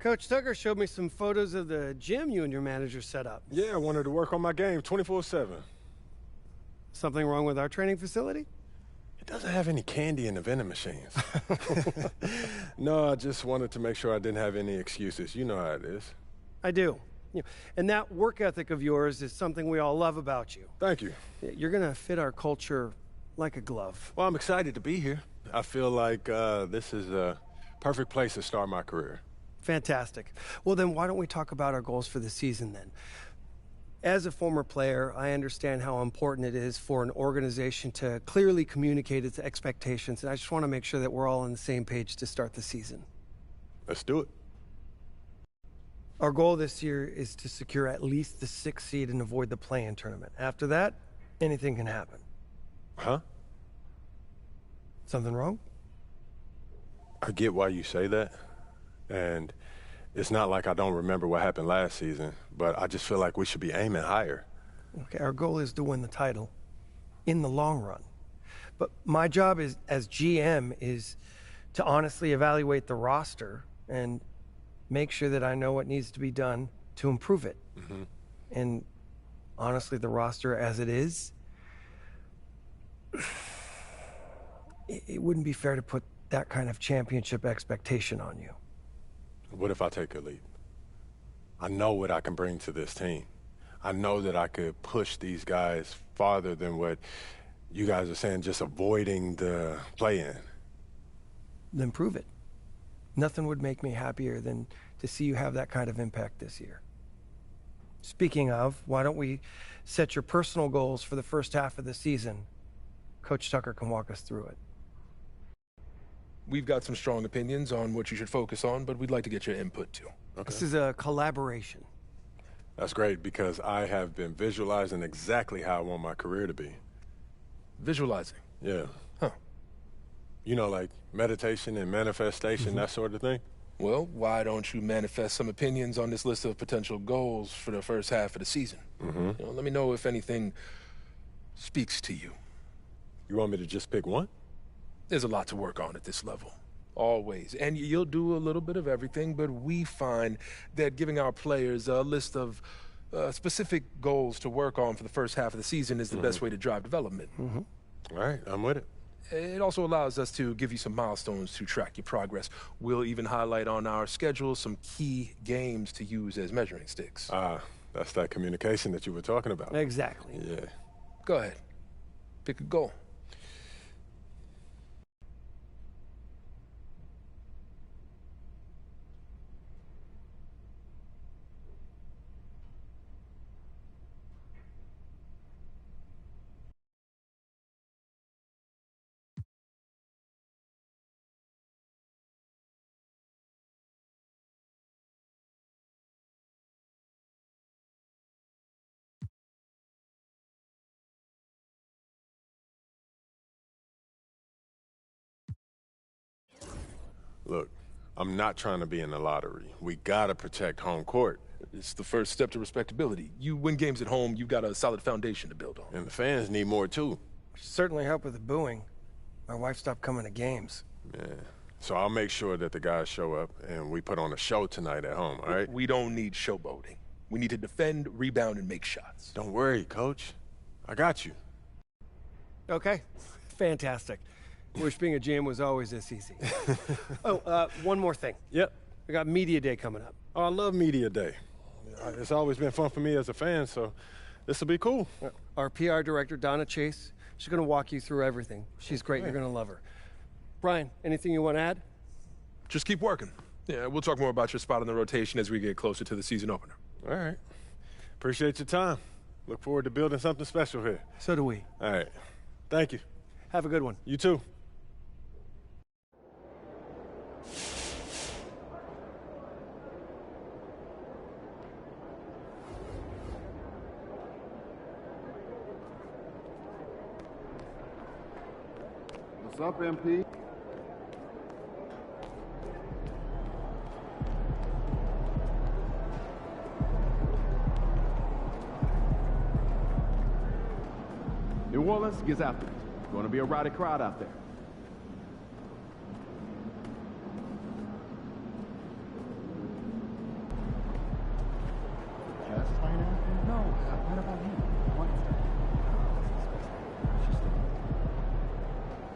Coach Tucker showed me some photos of the gym you and your manager set up. Yeah, I wanted to work on my game 24/7. Something wrong with our training facility? It doesn't have any candy in the vending machines. No, I just wanted to make sure I didn't have any excuses. You know how it is. I do. And that work ethic of yours is something we all love about you. Thank you. You're going to fit our culture like a glove. Well, I'm excited to be here. I feel like this is a perfect place to start my career. Fantastic. Well, then why don't we talk about our goals for the season then? As a former player, I understand how important it is for an organization to clearly communicate its expectations, and I just want to make sure that we're all on the same page to start the season. Let's do it. Our goal this year is to secure at least the 6th seed and avoid the play-in tournament. After that, anything can happen. Huh? Something wrong? I get why you say that, and it's not like I don't remember what happened last season, but I just feel like we should be aiming higher. Okay, our goal is to win the title in the long run. But my job as GM is to honestly evaluate the roster and make sure that I know what needs to be done to improve it. Mm-hmm. And honestly, the roster as it is, it wouldn't be fair to put that kind of championship expectation on you. What if I take a leap? I know what I can bring to this team. I know that I could push these guys farther than what you guys are saying, just avoiding the play-in. Then prove it. Nothing would make me happier than to see you have that kind of impact this year. Speaking of, why don't we set your personal goals for the first half of the season? Coach Tucker can walk us through it. We've got some strong opinions on what you should focus on, but we'd like to get your input too. Okay. This is a collaboration. That's great, because I have been visualizing exactly how I want my career to be. Visualizing? Yeah. Huh. You know, like meditation and manifestation, that sort of thing? Well, why don't you manifest some opinions on this list of potential goals for the first half of the season? Mm-hmm. Let me know if anything speaks to you. You want me to just pick one? There's a lot to work on at this level. Always. And you'll do a little bit of everything, but we find that giving our players a list of specific goals to work on for the first half of the season is the best way to drive development. All right, I'm with it. It also allows us to give you some milestones to track your progress. We'll even highlight on our schedule some key games to use as measuring sticks. That's that communication that you were talking about. Exactly. Yeah. Go ahead. Pick a goal. Look, I'm not trying to be in the lottery. We gotta protect home court. It's the first step to respectability. You win games at home, you've got a solid foundation to build on. And the fans need more too. Certainly help with the booing. My wife stopped coming to games. Yeah. So I'll make sure that the guys show up and we put on a show tonight at home, all right? We don't need showboating. We need to defend, rebound, and make shots. Don't worry, Coach. I got you. Okay, fantastic. Wish being a GM was always this easy. One more thing. Yep. We got Media Day coming up. Oh, I love Media Day. It's always been fun for me as a fan, so this will be cool. Our PR director, Donna Chase, she's going to walk you through everything. She's great. You're going to love her. Brian, anything you want to add? Just keep working. Yeah, we'll talk more about your spot in the rotation as we get closer to the season opener. All right. Appreciate your time. Look forward to building something special here. So do we. All right. Thank you. Have a good one. You too. What's up, MP? New Orleans gets after it. Going to be a rowdy crowd out there.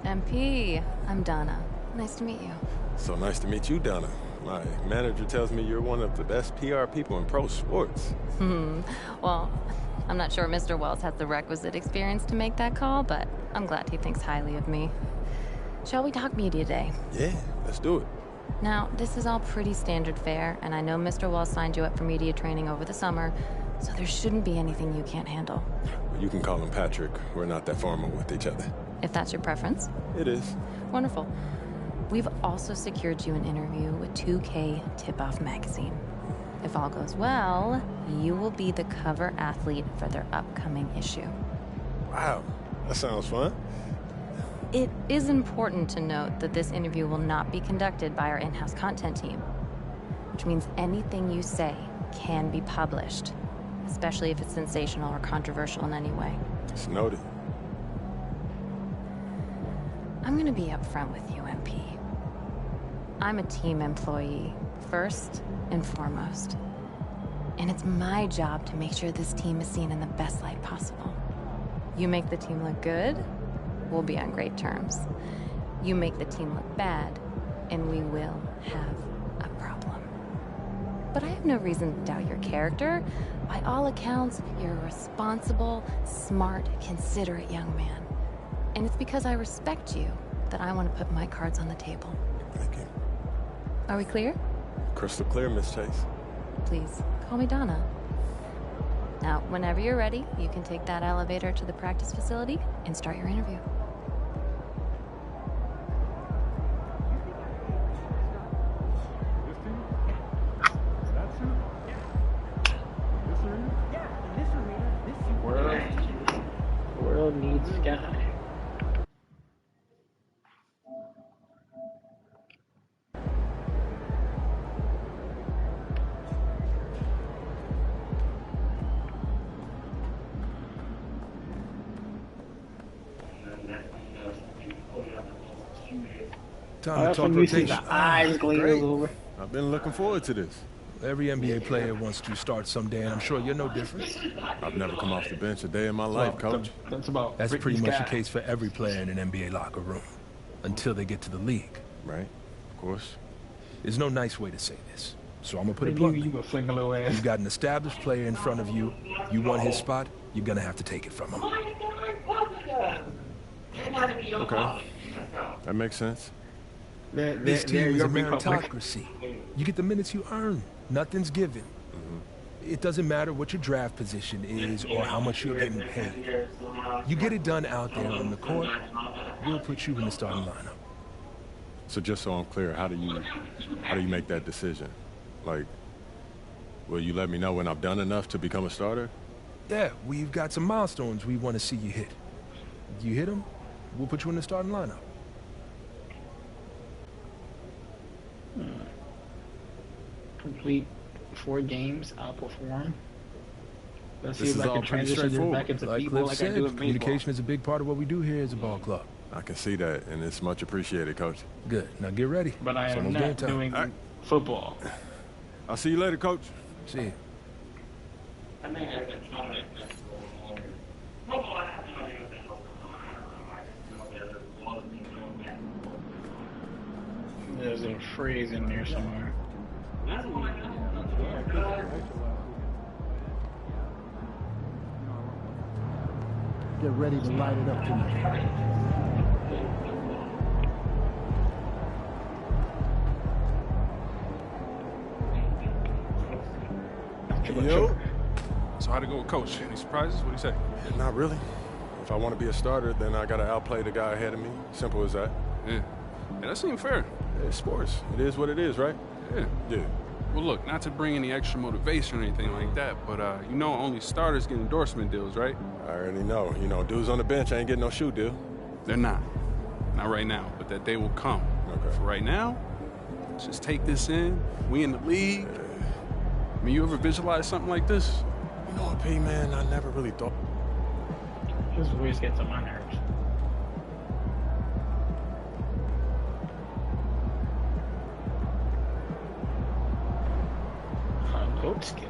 MP, I'm Donna. Nice to meet you. So nice to meet you, Donna. My manager tells me you're one of the best PR people in pro sports. Well, I'm not sure Mr. Wells has the requisite experience to make that call, but I'm glad he thinks highly of me. Shall we talk media day? Yeah, let's do it. Now, this is all pretty standard fare, and I know Mr. Wells signed you up for media training over the summer, so there shouldn't be anything you can't handle. You can call him Patrick. We're not that formal with each other. If that's your preference. It is. Wonderful. We've also secured you an interview with 2K Tip-Off magazine. If all goes well, you will be the cover athlete for their upcoming issue. Wow, that sounds fun. It is important to note that this interview will not be conducted by our in-house content team, which means anything you say can be published, especially if it's sensational or controversial in any way. It's noted. I'm gonna be upfront with you, MP. I'm a team employee, first and foremost. And it's my job to make sure this team is seen in the best light possible. You make the team look good, we'll be on great terms. You make the team look bad, and we will have a problem. But I have no reason to doubt your character. By all accounts, you're a responsible, smart, considerate young man. And it's because I respect you that I want to put my cards on the table. Thank you. Are we clear? Crystal clear, Miss Chase. Please, call me Donna. Now, whenever you're ready, you can take that elevator to the practice facility and start your interview. World needs Sky. Time to talk You see rotation. the eyes glaze great. over. I've been looking forward to this. Every NBA player wants to start someday, and I'm sure you're no different. I've never come off the bench a day in my life, Coach. That's about That's Ricky pretty much Sky. the case for every player in an NBA locker room, until they get to the league. Right? Of course. There's no nice way to say this, so I'm gonna put They it knew bluntly. you would fling a little ass. You've got an established player in front of you. You want his spot, you're gonna have to take it from him. Okay. That makes sense. This team is a your republic. meritocracy. You get the minutes you earn. Nothing's given. It doesn't matter what your draft position is or how much you're getting paid. You get it done out there on the court, we'll put you in the starting lineup. So just so I'm clear, how do you make that decision? Like, will you let me know when I've done enough to become a starter? Yeah, we've got some milestones we want to see you hit. You hit them, we'll put you in the starting lineup. Complete 4 games, outperform. Let's see This if is I all can pretty transition this straightforward. back into Like people Cliff like said, I do with baseball. communication is a big part of what we do here as a ball club. I can see that, and it's much appreciated, Coach. Good, now get ready. But I It's am almost game not time. doing All right. football. I'll see you later, Coach. See you. There's a phrase in there somewhere. Get ready to light it up tonight. Yo. So how'd it go with Coach? Any surprises? What do you say? Not really. If I want to be a starter, then I got to outplay the guy ahead of me. Simple as that. Yeah. Yeah, that seemed fair. It's sports. It is what it is, right? Yeah. Yeah. Well, look, not to bring any extra motivation or anything like that, but you know only starters get endorsement deals, right? I already know. You know, dudes on the bench ain't getting no shoe deal. They're not. Not right now, but that day will come. Okay. For right now, just take this in. We in the league. I mean, you ever visualize something like this? You know what, P, man? I never really thought. His voice gets on my nerves. Goat skill.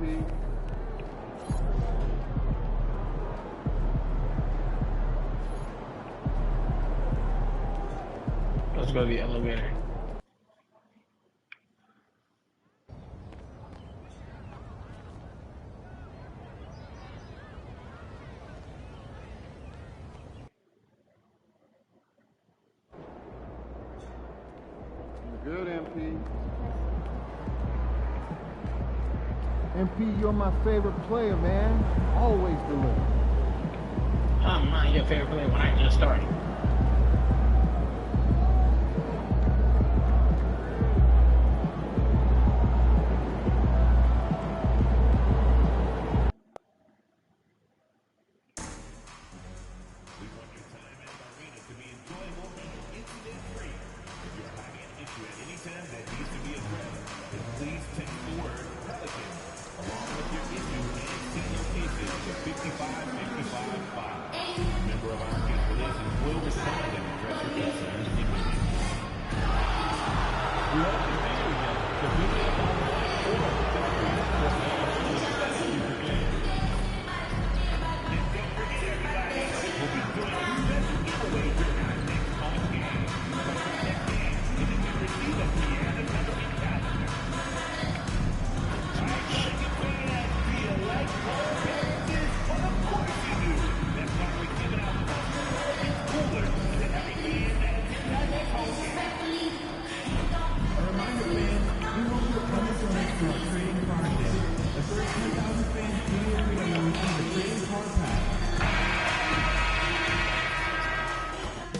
MP. Let's go to the elevator. You're good, MP. MP, you're my favorite player, man. Always deliver. I'm not your favorite player when I just started.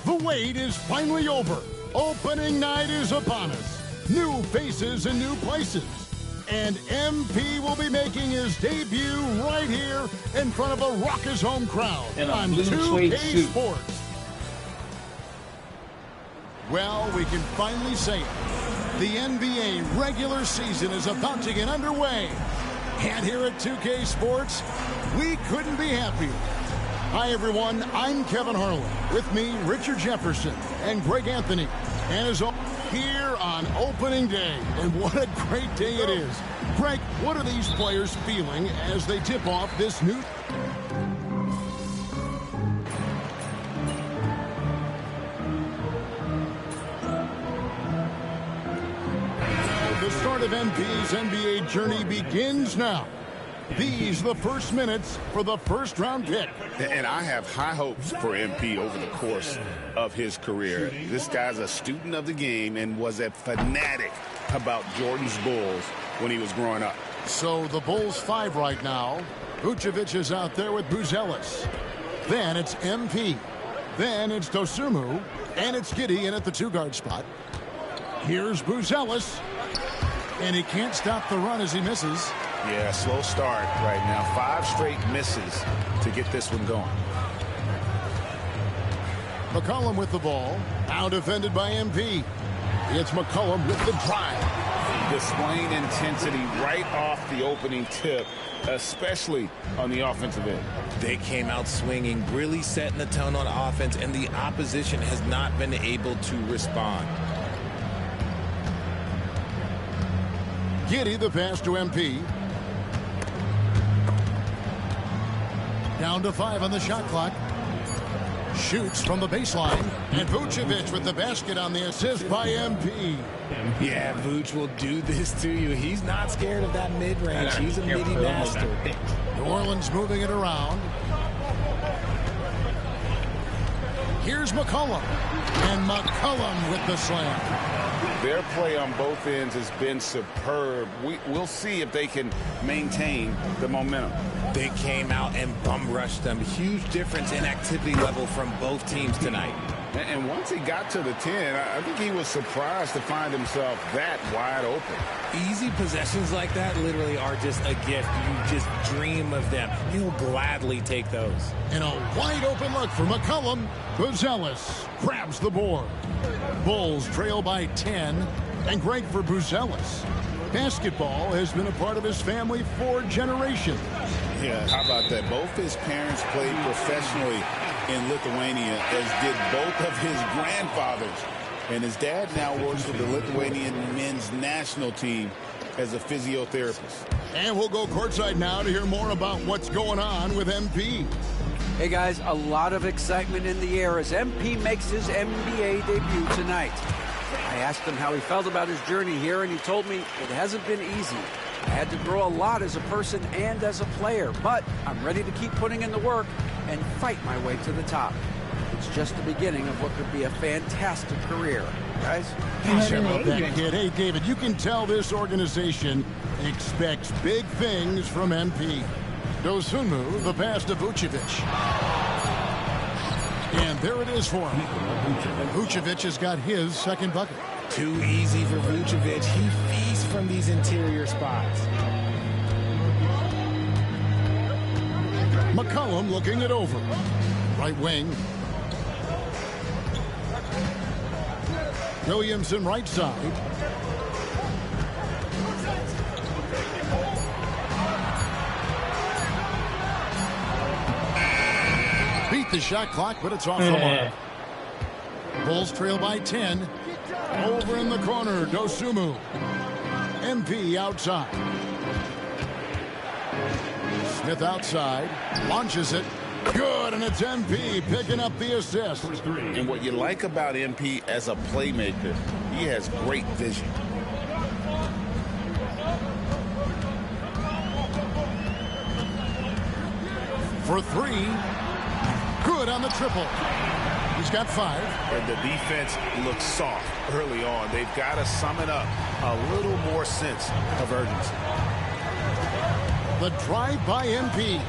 The wait is finally over. Opening night is upon us. New faces and new places. And MP will be making his debut right here in front of a raucous home crowd In a on blue 2K suede suit. Sports. Well, we can finally say it. The NBA regular season is about to get underway. And here at 2K Sports, we couldn't be happier. Hi, everyone. I'm Kevin Harlan. With me, Richard Jefferson and Greg Anthony. And as always, here on opening day. And what a great day it is. Greg, what are these players feeling as they tip off this new... The start of MP's NBA journey begins now. These are the first minutes for the first-round pick. And I have high hopes for MP over the course of his career. This guy's a student of the game and was a fanatic about Jordan's Bulls when he was growing up. So the Bulls 5 right now. Vucevic is out there with Buzelis. Then it's MP. Then it's Dosunmu. And it's Giddey in at the two-guard spot. Here's Buzelis. And he can't stop the run as he misses. Yeah, slow start right now. 5 straight misses to get this one going. McCollum with the ball. Now defended by MP. It's McCollum with the drive. Displaying intensity right off the opening tip, especially on the offensive end. They came out swinging, really setting the tone on offense, and the opposition has not been able to respond. Giddey the pass to MP. Down to 5 on the shot clock. Shoots from the baseline. And Vucevic with the basket on the assist by MP. Yeah, Vuce will do this to you. He's not scared of that mid-range. He's a midi master. New Orleans moving it around. Here's McCollum. And McCollum with the slam. Their play on both ends has been superb. We'll see if they can maintain the momentum. They came out and bum rushed them. Huge difference in activity level from both teams tonight. And once he got to the 10, I think he was surprised to find himself that wide open. Easy possessions like that literally are just a gift. You just dream of them. He'll gladly take those. And a wide open look for McCollum. Buzelis grabs the board. Bulls trail by 10. And great for Buzelis. Basketball has been a part of his family for generations. Yeah, how about that? Both his parents played professionally in Lithuania, as did both of his grandfathers. And his dad now works with the Lithuanian men's national team as a physiotherapist. And we'll go courtside now to hear more about what's going on with MP. Hey guys, a lot of excitement in the air as MP makes his NBA debut tonight. I asked him how he felt about his journey here, and he told me it hasn't been easy. I had to grow a lot as a person and as a player, but I'm ready to keep putting in the work and fight my way to the top. It's just the beginning of what could be a fantastic career. Guys? That kid. Hey, David, you can tell this organization expects big things from MP. Dosunmu, the pass to Vucevic. And there it is for him. And Vucevic has got his second bucket. Too easy for Vucevic. He feasts from these interior spots. McCollum looking it over. Right wing. Williamson right side. Beat the shot clock, but it's off the mark. Bulls trail by 10. Over in the corner, Dosunmu. MP outside. Smith outside. Launches it. Good, and it's MP picking up the assist. And what you like about MP as a playmaker, he has great vision. For three. Good on the triple. He's got 5. And the defense looks soft early on. They've got to sum it up. A little more sense of urgency. The drive by MP.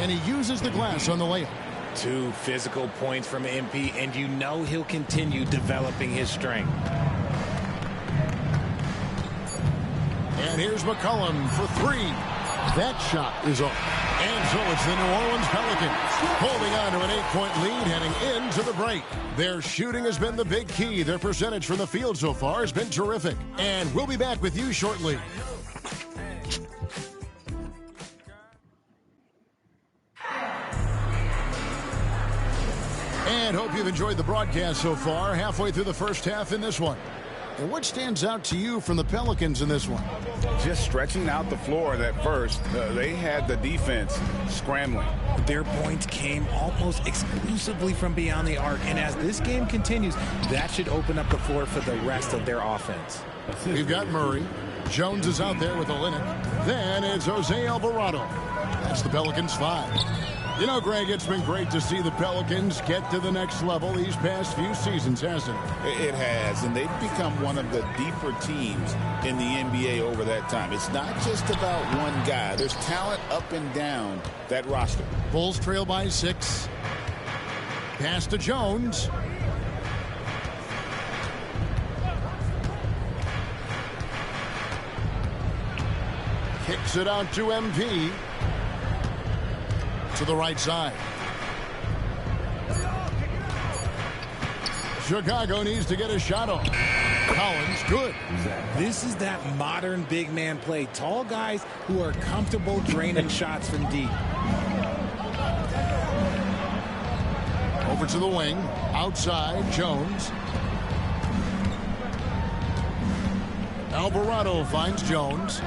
And he uses the glass on the layup. 2 physical points from MP, and you know he'll continue developing his strength. And here's McCollum for 3. That shot is off. And so it's the New Orleans Pelicans holding on to an 8-point lead heading into the break. Their shooting has been the big key. Their percentage from the field so far has been terrific. And we'll be back with you shortly. And hope you've enjoyed the broadcast so far. Halfway through the first half in this one. And what stands out to you from the Pelicans in this one? Just stretching out the floor at first. They had the defense scrambling. Their points came almost exclusively from beyond the arc. And as this game continues, that should open up the floor for the rest of their offense. We've got Murray. Jones is out there with Olynyk. Then it's Jose Alvarado. That's the Pelicans 5. You know, Greg, it's been great to see the Pelicans get to the next level these past few seasons, hasn't it? It has, and they've become one of the deeper teams in the NBA over that time. It's not just about one guy. There's talent up and down that roster. Bulls trail by 6. Pass to Jones. Kicks it out to MP. To the right side. Chicago needs to get a shot off. Collins, good. This is that modern big man play. Tall guys who are comfortable draining shots from deep. Over to the wing. Outside, Jones. Alvarado finds Jones.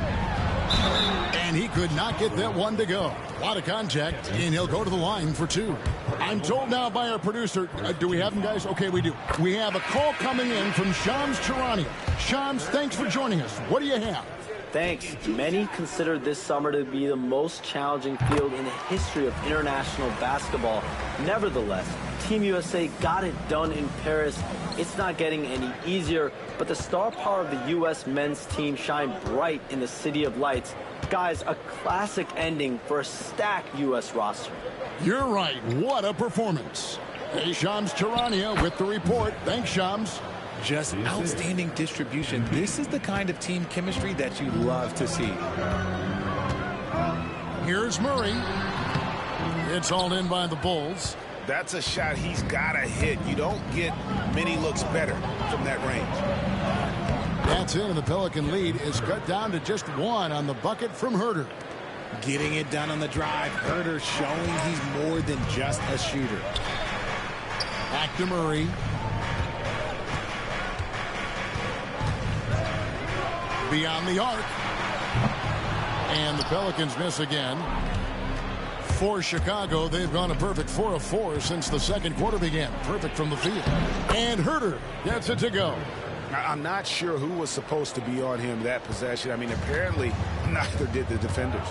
And he could not get that one to go. A lot of contact, and he'll go to the line for 2. I'm told now by our producer, do we have him, guys? Okay, we do. We have a call coming in from Shams Charania. Shams, thanks for joining us. What do you have? Thanks. Many consider this summer to be the most challenging field in the history of international basketball. Nevertheless, Team USA got it done in Paris. It's not getting any easier, but the star power of the U.S. men's team shined bright in the City of Lights. Guys, a classic ending for a stacked U.S. roster. You're right. What a performance. Hey, Shams Charania with the report. Thanks, Shams. Just outstanding distribution. This is the kind of team chemistry that you love to see. Here's Murray. It's hauled in by the Bulls. That's a shot he's got to hit. You don't get many looks better from that range. That's it, and the Pelican lead is cut down to just 1 on the bucket from Huerter. Getting it done on the drive. Huerter showing he's more than just a shooter. Back to Murray. Beyond the arc. And the Pelicans miss again. For Chicago, they've gone a perfect 4 of 4 since the second quarter began. Perfect from the field. And Herter gets it to go. I'm not sure who was supposed to be on him that possession. I mean, apparently neither did the defenders.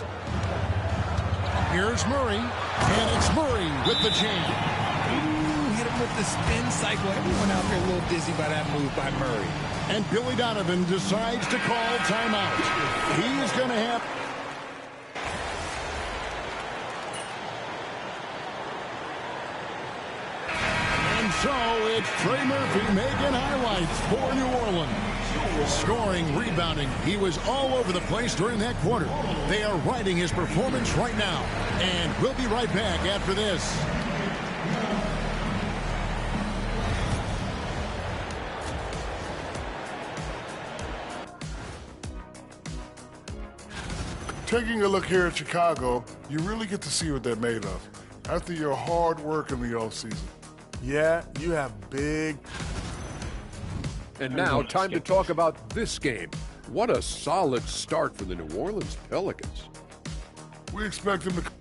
Here's Murray, and it's Murray with the jam. Ooh, hit him with the spin cycle. Everyone out there a little dizzy by that move by Murray. And Billy Donovan decides to call timeout. He's going to have... And so it's Trey Murphy making highlights for New Orleans. Scoring, rebounding. He was all over the place during that quarter. They are riding his performance right now. And we'll be right back after this. Taking a look here at Chicago, you really get to see what they're made of. After your hard work in the offseason. Yeah, you have big... And now, time to talk about this game. What a solid start for the New Orleans Pelicans. We expect them to...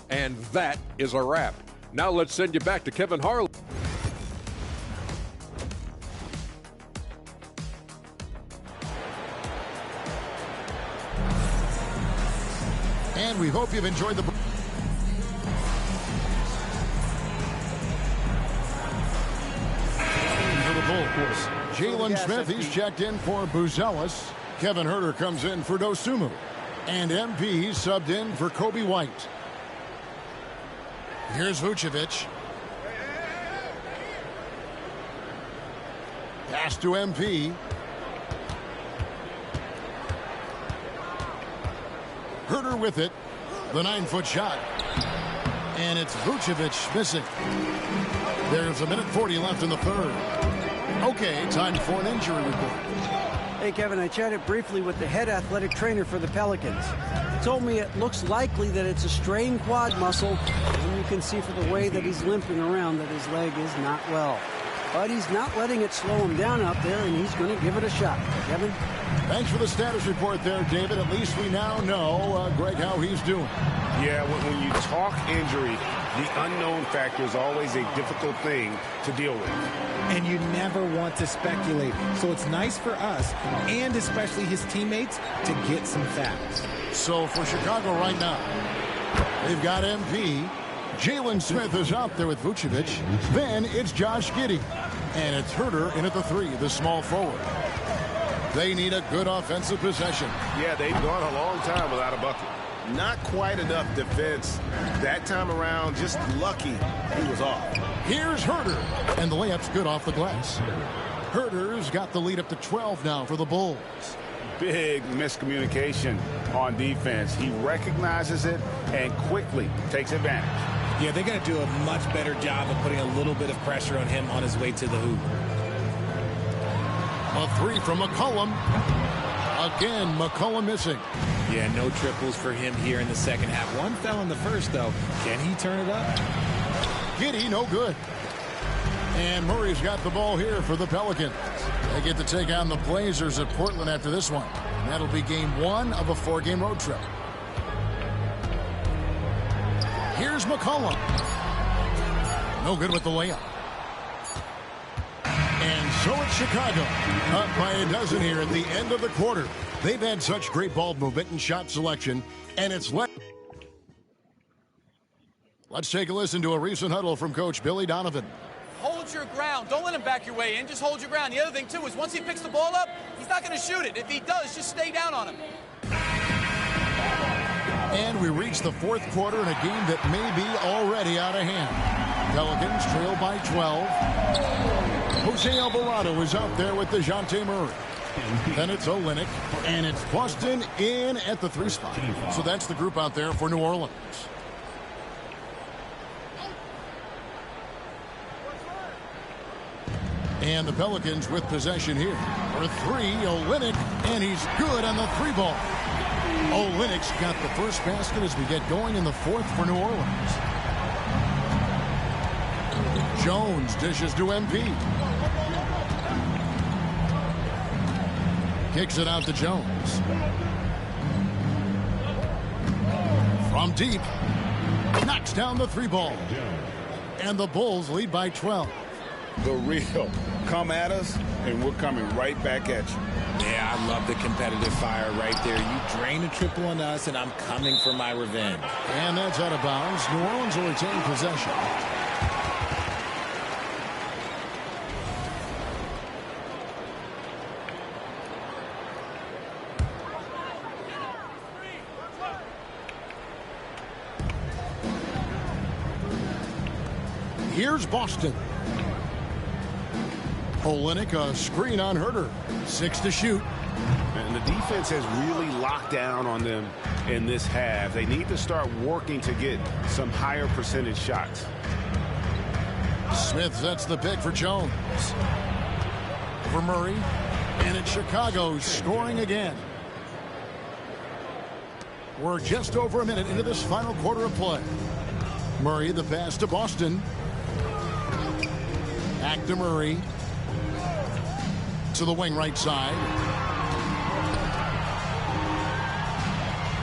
And that is a wrap. Now let's send you back to Kevin Harlan. And we hope you've enjoyed the... Jalen Smith, he's checked in for Buzelis. Kevin Herter comes in for Dosunmu. And MP subbed in for Kobe White. Here's Vucevic. Pass to MP. Herter with it. The 9-foot shot. And it's Vucevic missing. There's 1:40 left in the third. Okay, time for an injury report. Hey, Kevin, I chatted briefly with the head athletic trainer for the Pelicans. He told me it looks likely that it's a strained quad muscle, and you can see from the way that he's limping around that his leg is not well. But he's not letting it slow him down out there, and he's going to give it a shot. Kevin? Thanks for the status report there, David. At least we now know, Greg, how he's doing. Yeah, when you talk injury, the unknown factor is always a difficult thing to deal with. And you never want to speculate. So it's nice for us, and especially his teammates, to get some facts. So for Chicago right now, they've got MP. Jalen Smith is out there with Vucevic. Then it's Josh Giddey. And it's Herter in at the 3, the small forward. They need a good offensive possession. Yeah, they've gone a long time without a bucket. Not quite enough defense that time around. Just lucky he was off. Here's Herter. And the layup's good off the glass. Herter's got the lead up to 12 now for the Bulls. Big miscommunication on defense. He recognizes it and quickly takes advantage. Yeah, they got to do a much better job of putting a little bit of pressure on him on his way to the hoop. A 3 from McCollum. Again, McCollum missing. Yeah, no triples for him here in the second half. One fell in the first, though. Can he turn it up? Giddey, no good. And Murray's got the ball here for the Pelicans. They get to take on the Blazers at Portland after this one. And that'll be game 1 of a 4-game road trip. Here's McCollum. No good with the layup. And so it's Chicago. Up by a dozen here at the end of the quarter. They've had such great ball movement and shot selection. And it's left. Let's take a listen to a recent huddle from Coach Billy Donovan. Hold your ground. Don't let him back your way in. Just hold your ground. The other thing, too, is once he picks the ball up, he's not going to shoot it. If he does, just stay down on him. And we reach the fourth quarter in a game that may be already out of hand. Pelicans trail by 12. Jose Alvarado is out there with DeJounte Murray. Then it's Olynyk, and it's Boston in at the 3 spot. So that's the group out there for New Orleans. And the Pelicans with possession here. For 3, Olynyk, and he's good on the 3 ball. Olynyk's got the first basket as we get going in the 4th for New Orleans. Jones dishes to MP. Kicks it out to Jones. From deep, knocks down the 3-ball. And the Bulls lead by 12. The real. Come at us, and we're coming right back at you. Yeah, I love the competitive fire right there. You drain a triple on us, and I'm coming for my revenge. And that's out of bounds. New Orleans will retain possession. Here's Boston. Olynyk, a screen on Herter. 6 to shoot. And the defense has really locked down on them in this half. They need to start working to get some higher percentage shots. Smith sets the pick for Jones. Over Murray. And it's Chicago scoring again. We're just over a minute into this final quarter of play. Murray, the pass to Boston. Back to Murray. To the wing right side.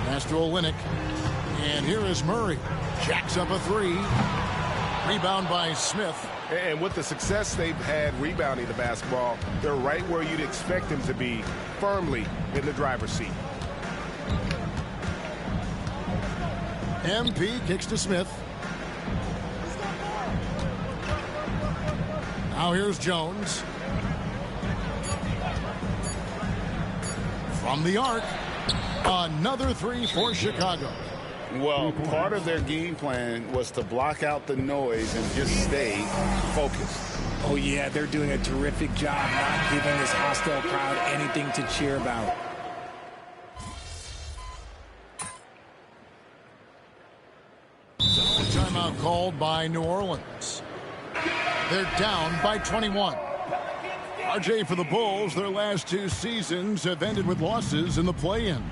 Pass to Olynyk. And here is Murray. Jacks up a 3. Rebound by Smith. And with the success they've had rebounding the basketball, they're right where you'd expect them to be, firmly in the driver's seat. MP kicks to Smith. Now here's Jones. From the arc, another 3 for Chicago. Well, part of their game plan was to block out the noise and just stay focused. Oh, yeah, they're doing a terrific job not giving this hostile crowd anything to cheer about. Timeout called by New Orleans. They're down by 21. RJ, for the Bulls, their last 2 seasons have ended with losses in the play-in.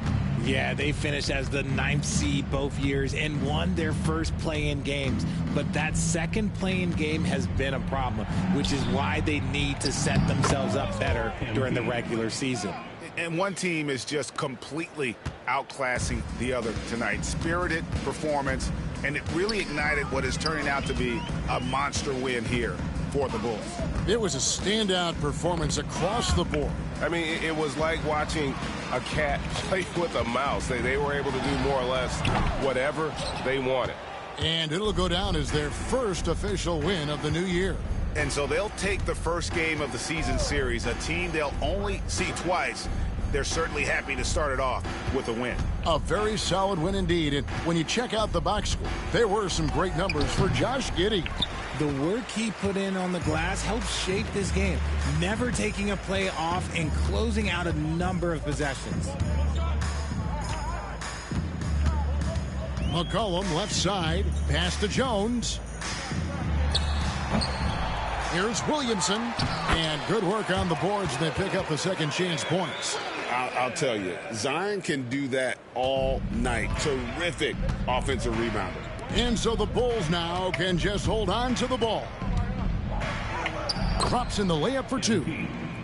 Yeah, they finished as the 9th seed both years and won their first play-in games. But that second play-in game has been a problem, which is why they need to set themselves up better during the regular season. And one team is just completely outclassing the other tonight. Spirited performance, and it really ignited what is turning out to be a monster win here for the Bulls. It was a standout performance across the board. I mean, it was like watching a cat play with a mouse. They were able to do more or less whatever they wanted. And it'll go down as their first official win of the new year. And so they'll take the first game of the season series, a team they'll only see twice. They're certainly happy to start it off with a win. A very solid win indeed. And when you check out the box score, there were some great numbers for Josh Giddey. The work he put in on the glass helped shape this game, never taking a play off and closing out a number of possessions. McCollum left side, pass to Jones. Here's Williamson, and good work on the boards. They pick up the second chance points. I'll tell you, Zion can do that all night. Terrific offensive rebounder. And so the Bulls now can just hold on to the ball. Drops in the layup for 2.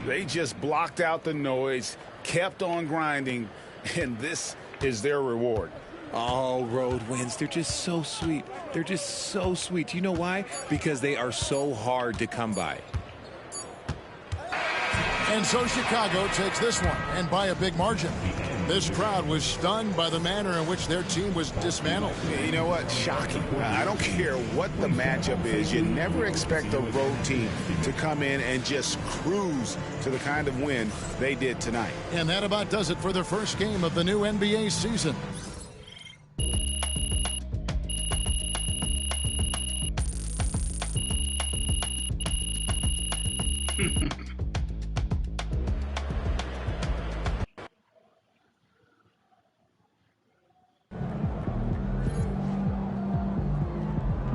They just blocked out the noise, kept on grinding, and this is their reward. Oh, road wins. They're just so sweet. They're just so sweet. You know why? Because they are so hard to come by. And so Chicago takes this one, and by a big margin. This crowd was stunned by the manner in which their team was dismantled. You know what? Shocking. I don't care what the matchup is. You never expect a road team to come in and just cruise to the kind of win they did tonight. And that about does it for the first game of the new NBA season.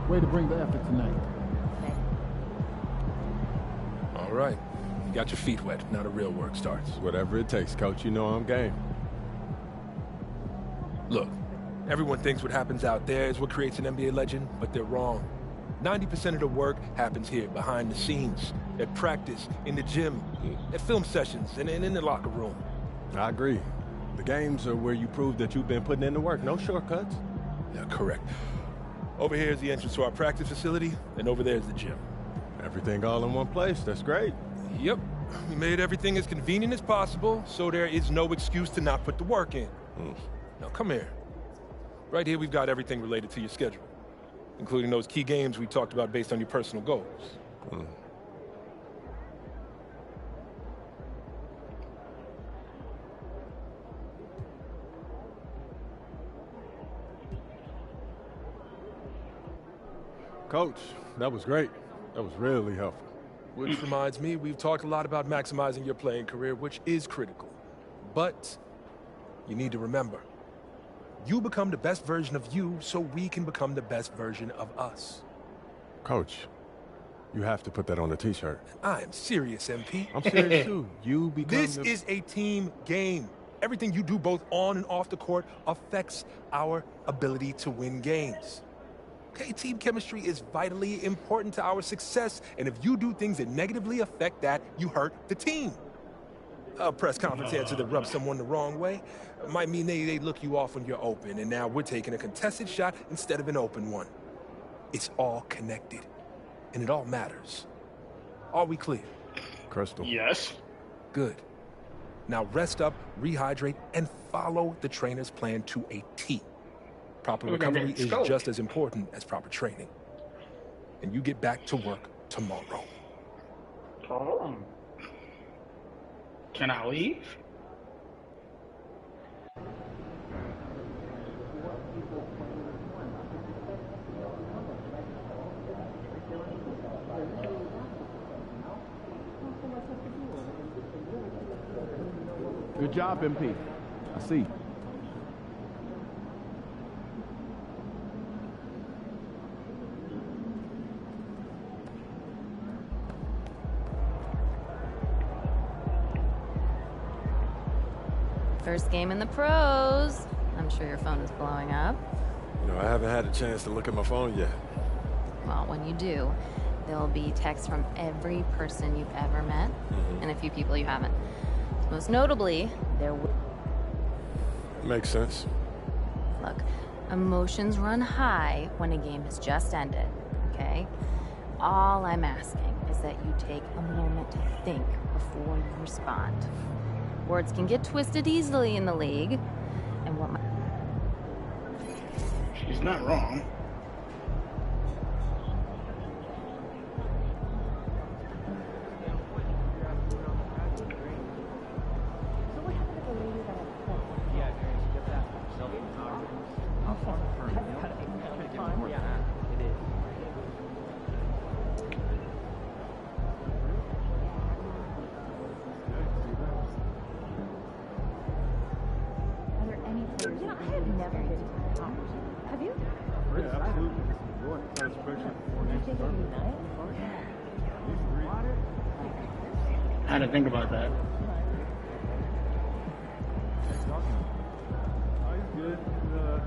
Way to bring the effort tonight. All right. You got your feet wet. Now the real work starts. Whatever it takes, Coach. You know I'm game. Look, everyone thinks what happens out there is what creates an NBA legend, but they're wrong. 90% of the work happens here, behind the scenes, at practice, in the gym, at film sessions, and in the locker room. I agree. The games are where you prove that you've been putting in the work. No shortcuts. Yeah, correct. Over here is the entrance to our practice facility, and over there is the gym. Everything all in one place. That's great. Yep. We made everything as convenient as possible, so there is no excuse to not put the work in. Now, come here. Right here, we've got everything related to your schedule, including those key games we talked about based on your personal goals. Coach, that was great. That was really helpful. Which reminds me, we've talked a lot about maximizing your playing career, which is critical. But you need to remember, you become the best version of you so we can become the best version of us. Coach, you have to put that on the t-shirt. I am serious, MP. I'm serious too. You become This is a team game. Everything you do both on and off the court affects our ability to win games. Okay, team chemistry is vitally important to our success, and if you do things that negatively affect that, you hurt the team. A press conference answer that rubs someone the wrong way might mean they look you off when you're open, and now we're taking a contested shot instead of an open one. It's all connected, and it all matters. Are we clear? Crystal. Yes. Good. Now rest up, rehydrate, and follow the trainer's plan to a T. Proper recovery is just as important as proper training. And you get back to work tomorrow. Oh. Can I leave? Good job, MP. I see. First game in the pros. I'm sure your phone is blowing up. You know, I haven't had a chance to look at my phone yet. Well, when you do, there'll be texts from every person you've ever met and a few people you haven't. Most notably, there will... Makes sense. Look, emotions run high when a game has just ended, okay? All I'm asking is that you take a moment to think before you respond. Words can get twisted easily in the league, and what my... She's not wrong. I had to think about that. He's good.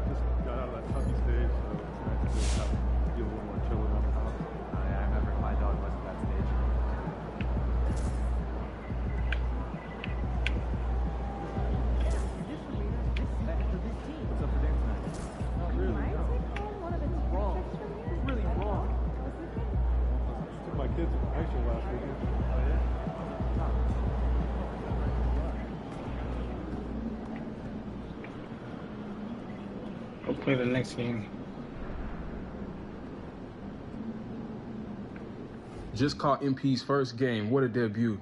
Just got out of that puppy stage, so it's nice to be a little more chill around the house. Yeah, I remember my dog was at that stage. What's up for dance tonight? Not really, no. It's wrong. It's really wrong. I took my kids to action last weekend. Oh, yeah? Go play the next game. Just caught MP's first game. What a debut.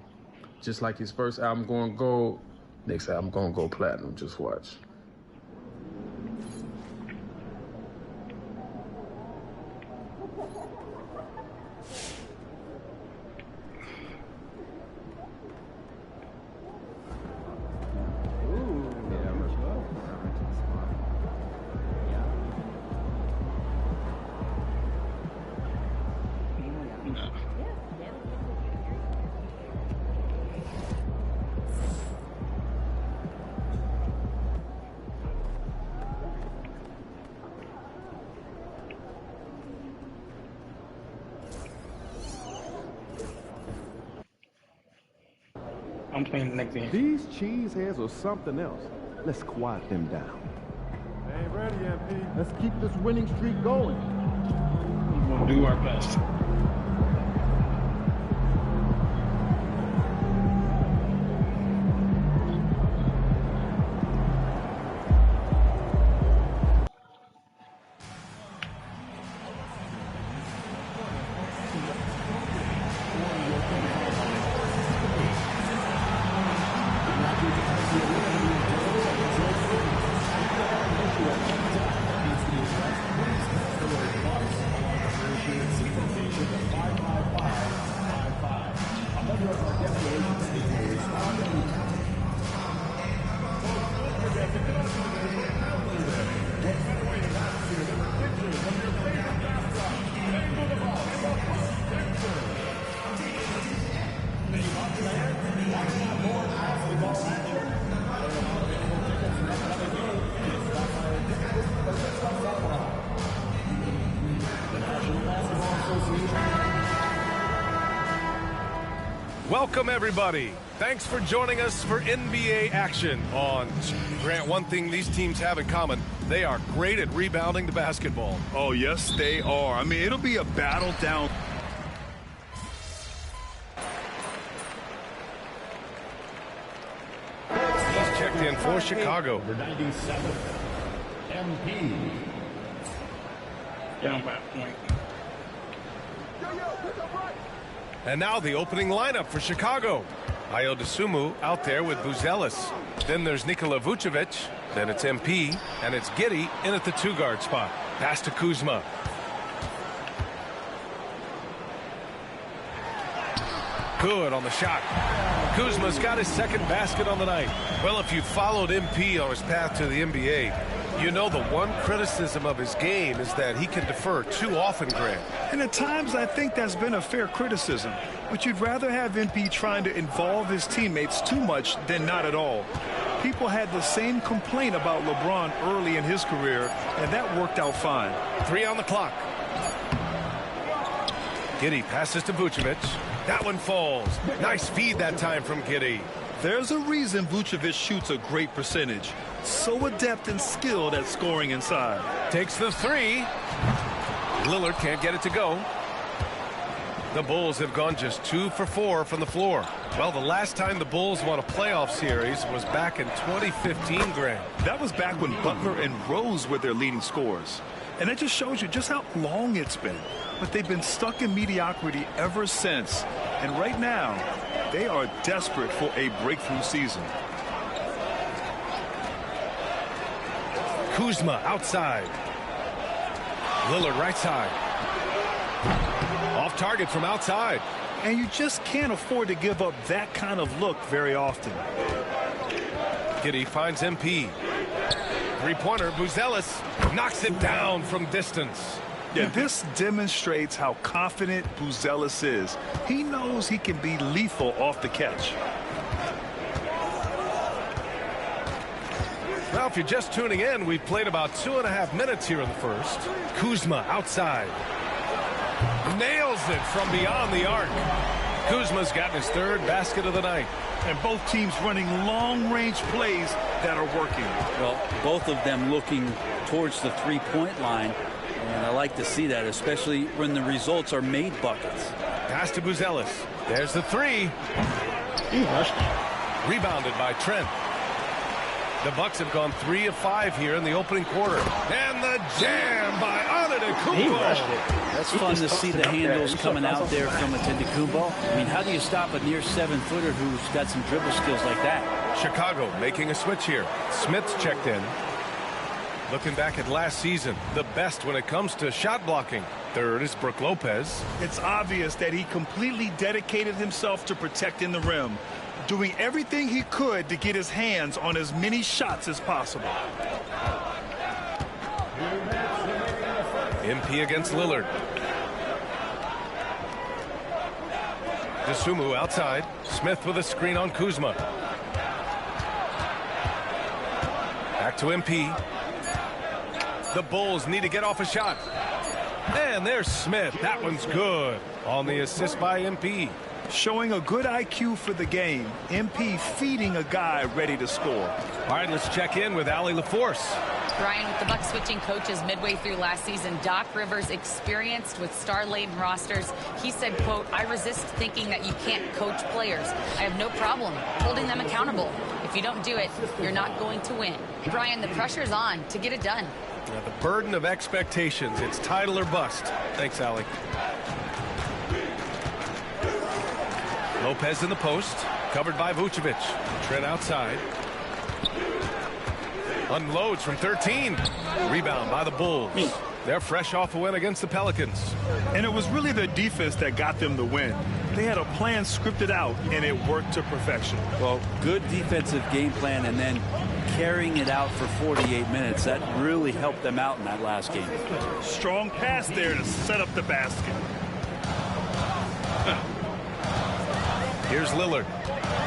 Just like his first album going gold, next album going to go platinum. Just watch. I'm playing the next game. These cheese heads are something else. Let's quiet them down. Ain't ready, MP. Let's keep this winning streak going. We'll do our best. Welcome, everybody. Thanks for joining us for NBA action on Grant. One thing these teams have in common, they are great at rebounding the basketball. Oh, yes, they are. I mean, it'll be a battle down. He's checked in for Chicago. Number 97, MP. Down by a point. And now the opening lineup for Chicago. Ayo Dosunmu out there with Buzelis. Then there's Nikola Vucevic. Then it's MP. And it's Giddey in at the two-guard spot. Pass to Kuzma. Good on the shot. Kuzma's got his second basket on the night. Well, if you followed MP on his path to the NBA, you know the one criticism of his game is that he can defer too often, Grant. And at times, I think that's been a fair criticism. But you'd rather have MP trying to involve his teammates too much than not at all. People had the same complaint about LeBron early in his career, and that worked out fine. 3 on the clock. Giddey passes to Vucevic. That one falls. Nice feed that time from Giddey. There's a reason Vucevic shoots a great percentage. So adept and skilled at scoring inside. Takes the three. Lillard can't get it to go. The Bulls have gone just 2 for 4 from the floor. Well, the last time the Bulls won a playoff series was back in 2015, Grant. That was back when Butler and Rose were their leading scorers. And that just shows you just how long it's been. But they've been stuck in mediocrity ever since. And right now, they are desperate for a breakthrough season. Kuzma outside. Lillard right side. Off target from outside. And you just can't afford to give up that kind of look very often. Giddey finds MP. Three-pointer, Buzelis knocks it down from distance. Yeah, this demonstrates how confident Buzelis is. He knows he can be lethal off the catch. Well, if you're just tuning in, we've played about 2.5 minutes here in the first. Kuzma outside. Nails it from beyond the arc. Kuzma's gotten his third basket of the night. And both teams running long-range plays that are working. Well, both of them looking towards the three-point line. And I like to see that, especially when the results are made buckets. Pass to Buzelis. There's the three. He rushed. Rebounded by Trent. The Bucks have gone 3 of 5 here in the opening quarter. And the jam by Antetokounmpo. He rushed it. That's fun to see the handles coming out there from Antetokounmpo. I mean, how do you stop a near 7-footer who's got some dribble skills like that? Chicago making a switch here. Smith's checked in. Looking back at last season, the best when it comes to shot blocking. Third is Brook Lopez. It's obvious that he completely dedicated himself to protecting the rim, doing everything he could to get his hands on as many shots as possible. MP against Lillard. Dosunmu outside. Smith with a screen on Kuzma. Back to MP. The Bulls need to get off a shot. And there's Smith. That one's good on the assist by MP. Showing a good IQ for the game. MP feeding a guy ready to score. All right, let's check in with Allie LaForce. Brian, with the Bucs switching coaches midway through last season, Doc Rivers, experienced with star-laden rosters, he said, quote, "I resist thinking that you can't coach players. I have no problem holding them accountable. If you don't do it, you're not going to win." Brian, the pressure's on to get it done. Now, the burden of expectations. It's title or bust. Thanks, Allie. Lopez in the post, covered by Vucevic. Trent outside. Unloads from 13. Rebound by the Bulls. They're fresh off a win against the Pelicans. And it was really their defense that got them the win. They had a plan scripted out, and it worked to perfection. Well, good defensive game plan, and then carrying it out for 48 minutes. That really helped them out in that last game. Strong pass there to set up the basket. Here's Lillard.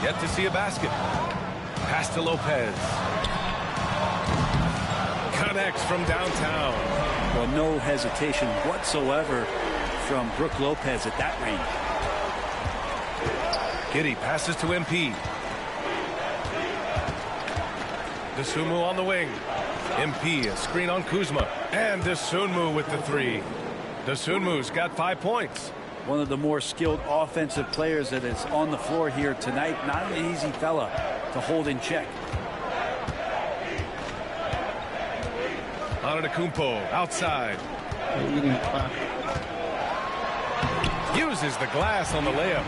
Yet to see a basket. Pass to Lopez. Connects from downtown. Well, no hesitation whatsoever from Brook Lopez at that range. Giddey passes to MP. Dosunmu on the wing. MP, a screen on Kuzma. And Dosunmu with the three. Dosunmu's got 5 points. One of the more skilled offensive players that is on the floor here tonight. Not an easy fella to hold in check. Antetokounmpo outside. Uses the glass on the layup.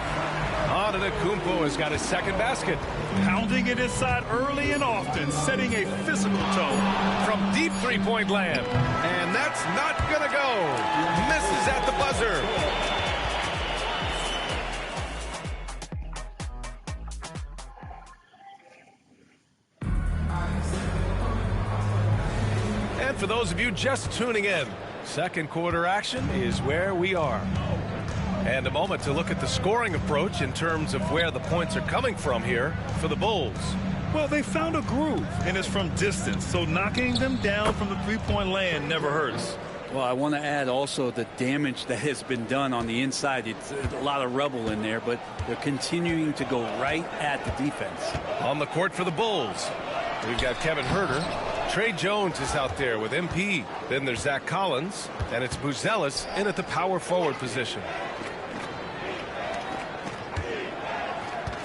Antetokounmpo has got his second basket. Pounding it inside early and often, setting a physical tone. From deep three-point land. And that's not going to go. Misses at the buzzer. And for those of you just tuning in, second quarter action is where we are. And a moment to look at the scoring approach in terms of where the points are coming from here for the Bulls. Well, they found a groove, and it's from distance, so knocking them down from the three-point land never hurts. Well, I want to add also the damage that has been done on the inside. It's a lot of rubble in there, but they're continuing to go right at the defense. On the court for the Bulls, we've got Kevin Huerter. Trey Jones is out there with MP. Then there's Zach Collins, and it's Buzelis in at the power forward position.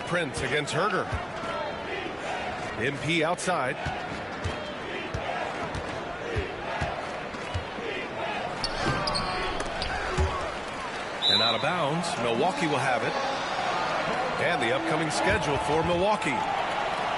Prince against Huerter. MP outside. And out of bounds, Milwaukee will have it. And the upcoming schedule for Milwaukee.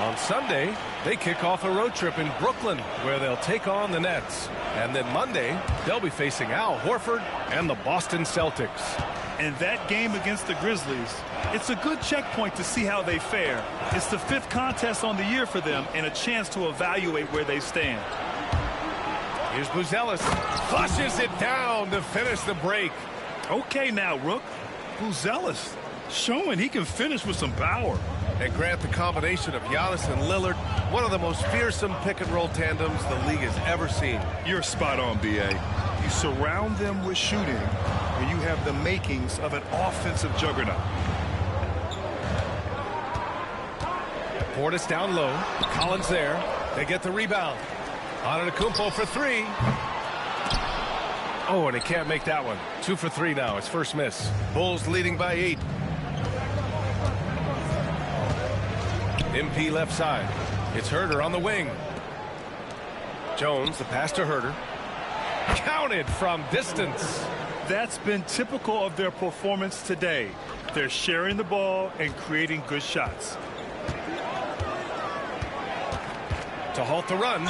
On Sunday, they kick off a road trip in Brooklyn, where they'll take on the Nets. And then Monday, they'll be facing Al Horford and the Boston Celtics. And that game against the Grizzlies, it's a good checkpoint to see how they fare. It's the 5th contest on the year for them and a chance to evaluate where they stand. Here's Buzelis. Flushes it down to finish the break. Okay now, Rook. Buzelis showing he can finish with some power. And Grant, the combination of Giannis and Lillard, one of the most fearsome pick-and-roll tandems the league has ever seen. You're spot on, B.A. You surround them with shooting, and you have the makings of an offensive juggernaut. Portis down low. Collins there. They get the rebound. Antetokounmpo for three. Oh, and he can't make that one. 2 for 3 now. His first miss. Bulls leading by 8. MP left side. It's Huerter on the wing. Jones, the pass to Huerter. Counted from distance. That's been typical of their performance today. They're sharing the ball and creating good shots. To halt the run.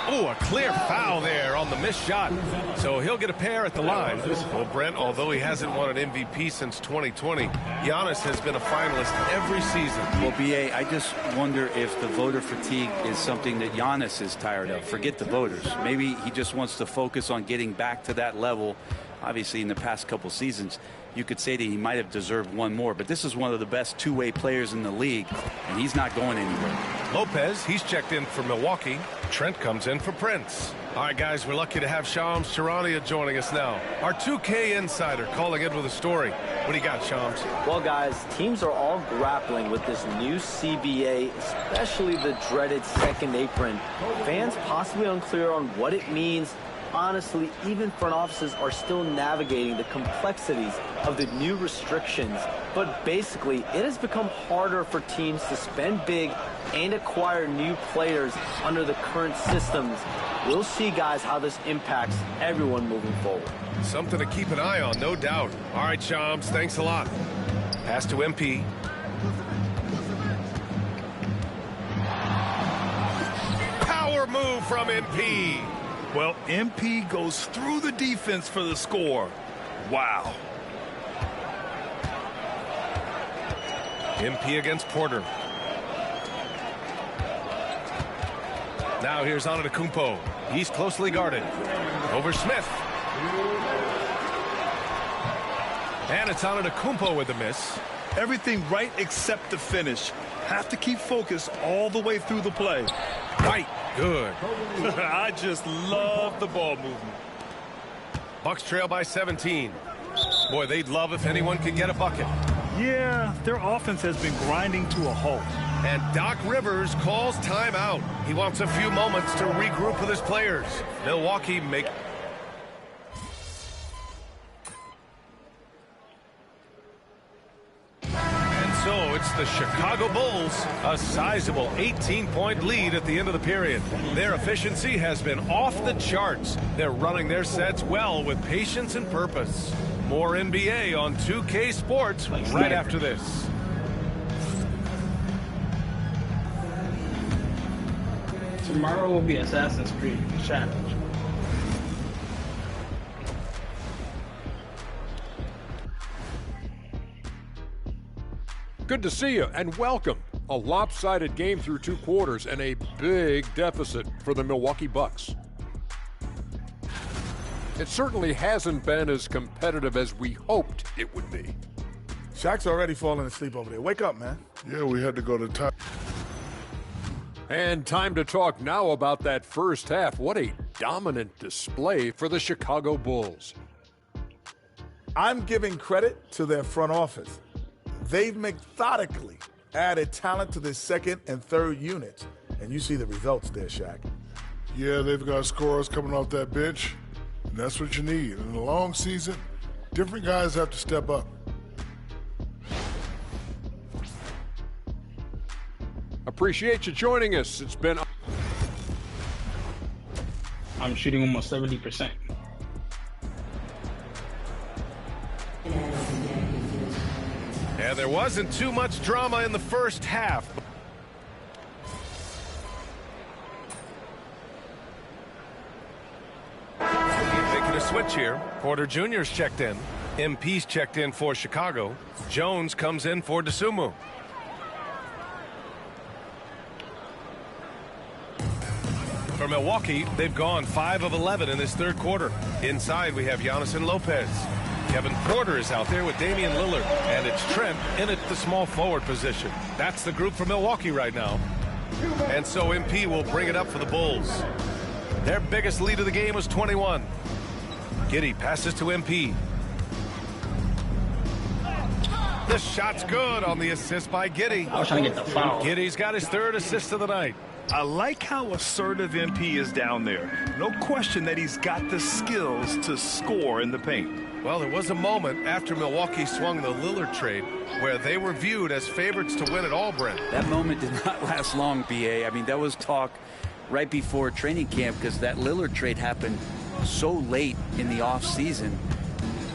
Oh, a clear foul there on the missed shot. So he'll get a pair at the line. Well, Brent, although he hasn't won an MVP since 2020, Giannis has been a finalist every season. Well, B.A., I just wonder if the voter fatigue is something that Giannis is tired of. Forget the voters. Maybe he just wants to focus on getting back to that level. Obviously, in the past couple seasons, you could say that he might have deserved one more. But this is one of the best two-way players in the league, and he's not going anywhere. Lopez, he's checked in for Milwaukee. Trent comes in for Prince. All right, guys, we're lucky to have Shams Charania joining us now. Our 2K insider calling in with a story. What do you got, Shams? Well, guys, teams are all grappling with this new CBA, especially the dreaded second apron. Fans possibly unclear on what it means. Honestly, even front offices are still navigating the complexities of the new restrictions. But basically, it has become harder for teams to spend big and acquire new players under the current systems. We'll see, guys, how this impacts everyone moving forward. Something to keep an eye on, no doubt. All right, Shams, thanks a lot. Pass to MP. Power move from MP. Well, MP goes through the defense for the score. Wow. MP against Porter. Now here's Antetokounmpo. He's closely guarded. Over Smith. And it's Antetokounmpo with the miss. Everything right except the finish. Have to keep focused all the way through the play. Right. Good. I just love the ball movement. Bucks trail by 17. Boy, they'd love if anyone could get a bucket. Yeah, their offense has been grinding to a halt. And Doc Rivers calls timeout. He wants a few moments to regroup with his players. Milwaukee make... So it's the Chicago Bulls, a sizable 18-point lead at the end of the period. Their efficiency has been off the charts. They're running their sets well with patience and purpose. More NBA on 2K Sports right after this. Tomorrow will be Assassin's Creed Shadows. Good to see you and welcome. A lopsided game through 2 quarters and a big deficit for the Milwaukee Bucks. It certainly hasn't been as competitive as we hoped it would be. Shaq's already falling asleep over there. Wake up, man. Yeah, we had to go to time. And time to talk now about that first half. What a dominant display for the Chicago Bulls. I'm giving credit to their front office. They've methodically added talent to their second and third units, and you see the results there, Shaq. Yeah, they've got scorers coming off that bench, and that's what you need. In a long season, different guys have to step up. Appreciate you joining us. It's been... I'm shooting almost 70%. And there wasn't too much drama in the first half. Making a switch here. Porter Jr.'s checked in. MP's checked in for Chicago. Jones comes in for Dosunmu. For Milwaukee, they've gone 5 of 11 in this third quarter. Inside, we have Giannis and Lopez. Kevin Porter is out there with Damian Lillard, and it's Trent in at the small forward position. That's the group for Milwaukee right now. And so MP will bring it up for the Bulls. Their biggest lead of the game was 21. Giddey passes to MP. The shot's good on the assist by Giddey. I was trying to get the foul. Giddey's got his 3rd assist of the night. I like how assertive MP is down there. No question that he's got the skills to score in the paint. Well, there was a moment after Milwaukee swung the Lillard trade where they were viewed as favorites to win it all, Brent. That moment did not last long, BA. I mean, that was talk right before training camp because that Lillard trade happened so late in the offseason.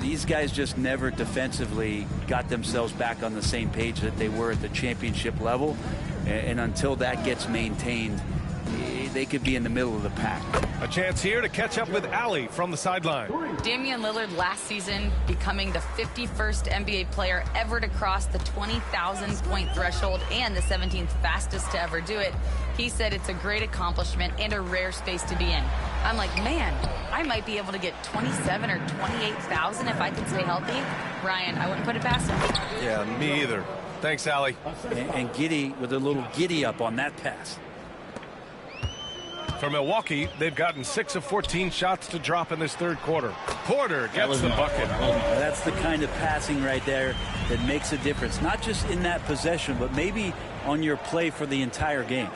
These guys just never defensively got themselves back on the same page that they were at the championship level. And until that gets maintained, they could be in the middle of the pack. A chance here to catch up with Allie from the sideline. Damian Lillard last season becoming the 51st NBA player ever to cross the 20,000 point threshold and the 17th fastest to ever do it. He said it's a great accomplishment and a rare space to be in. I'm like, man, I might be able to get 27 or 28,000 if I could stay healthy. Ryan, I wouldn't put it past him. Yeah, me either. Thanks, Allie. And Giddey with a little giddy up on that pass. For Milwaukee, they've gotten 6 of 14 shots to drop in this third quarter. Porter gets the bucket. That's the kind of passing right there that makes a difference, not just in that possession, but maybe on your play for the entire game.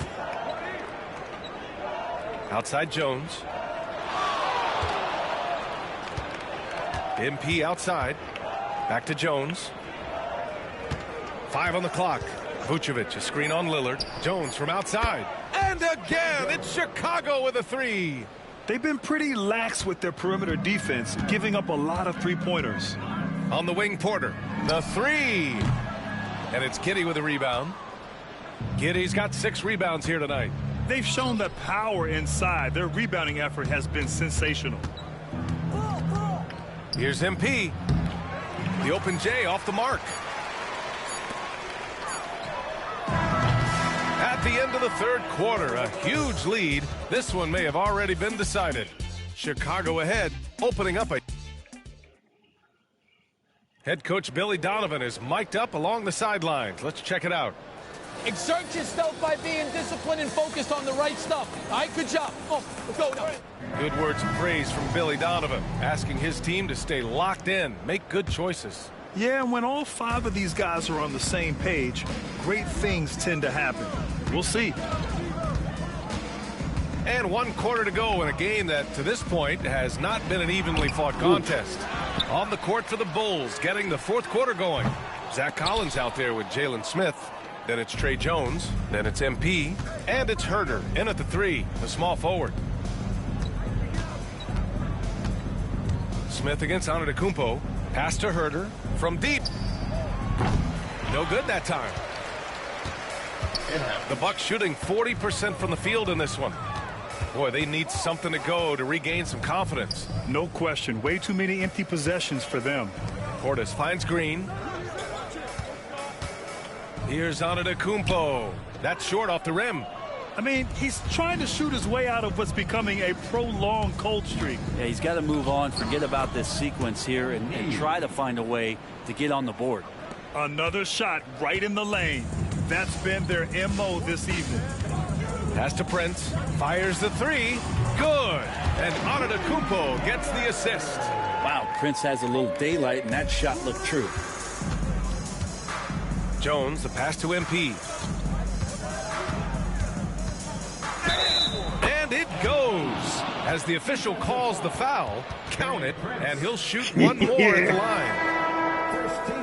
Outside Jones. MP outside. Back to Jones. 5 on the clock. Vucevic, a screen on Lillard. Jones from outside. And again, it's Chicago with a 3. They've been pretty lax with their perimeter defense, giving up a lot of three-pointers. On the wing, Porter. The 3. And it's Giddey with a rebound. Giddey's got 6 rebounds here tonight. They've shown that power inside. Their rebounding effort has been sensational. Here's MP. The open J off the mark. At the end of the third quarter, a huge lead. This one may have already been decided. Chicago ahead, opening up a... Head coach Billy Donovan is mic'd up along the sidelines. Let's check it out. Exert yourself by being disciplined and focused on the right stuff. All right, good job. Oh, go now. Good words of praise from Billy Donovan, asking his team to stay locked in, make good choices. Yeah, and when all 5 of these guys are on the same page, great things tend to happen. We'll see. And 1 quarter to go in a game that, to this point, has not been an evenly fought contest. On the court for the Bulls, getting the fourth quarter going. Zach Collins out there with Jalen Smith. Then it's Trey Jones. Then it's MP. And it's Herter in at the 3, the small forward. Smith against Antetokounmpo. Pass to Herter from deep. No good that time. The Bucks shooting 40% from the field in this one. Boy, they need something to go to regain some confidence. No question. Way too many empty possessions for them. Portis finds Green. Here's Antetokounmpo. That's short off the rim. I mean, he's trying to shoot his way out of what's becoming a prolonged cold streak. Yeah, he's got to move on, forget about this sequence here, and try to find a way to get on the board. Another shot right in the lane. That's been their MO this evening. Pass to Prince. Fires the 3. Good. And Antetokounmpo gets the assist. Wow, Prince has a little daylight, and that shot looked true. Jones, the pass to MP. And it goes. As the official calls the foul, count it, and he'll shoot 1 more at the line.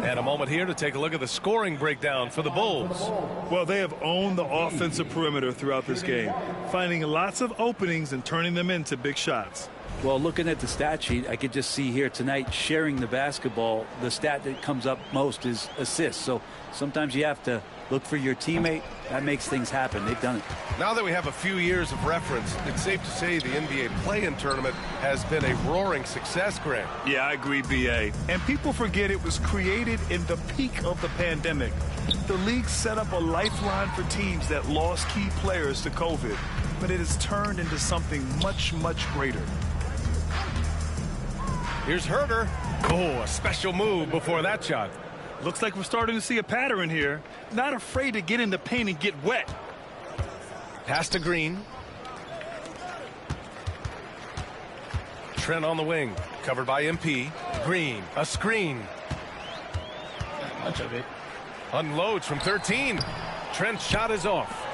And a moment here to take a look at the scoring breakdown for the Bulls. Well, they have owned the offensive perimeter throughout this game, finding lots of openings and turning them into big shots. Well, looking at the stat sheet, I could just see here tonight sharing the basketball. The stat that comes up most is assists. So sometimes you have to look for your teammate. That makes things happen. They've done it. Now that we have a few years of reference, it's safe to say the NBA play-in tournament has been a roaring success, Grant. Yeah, I agree, B.A. And people forget it was created in the peak of the pandemic. The league set up a lifeline for teams that lost key players to COVID, but it has turned into something much, much greater. Here's Herter. Oh, a special move before that shot. Looks like we're starting to see a pattern here. Not afraid to get in the paint and get wet. Pass to Green. Trent on the wing. Covered by MP. Green. A screen. Much of it. Unloads from 13. Trent's shot is off.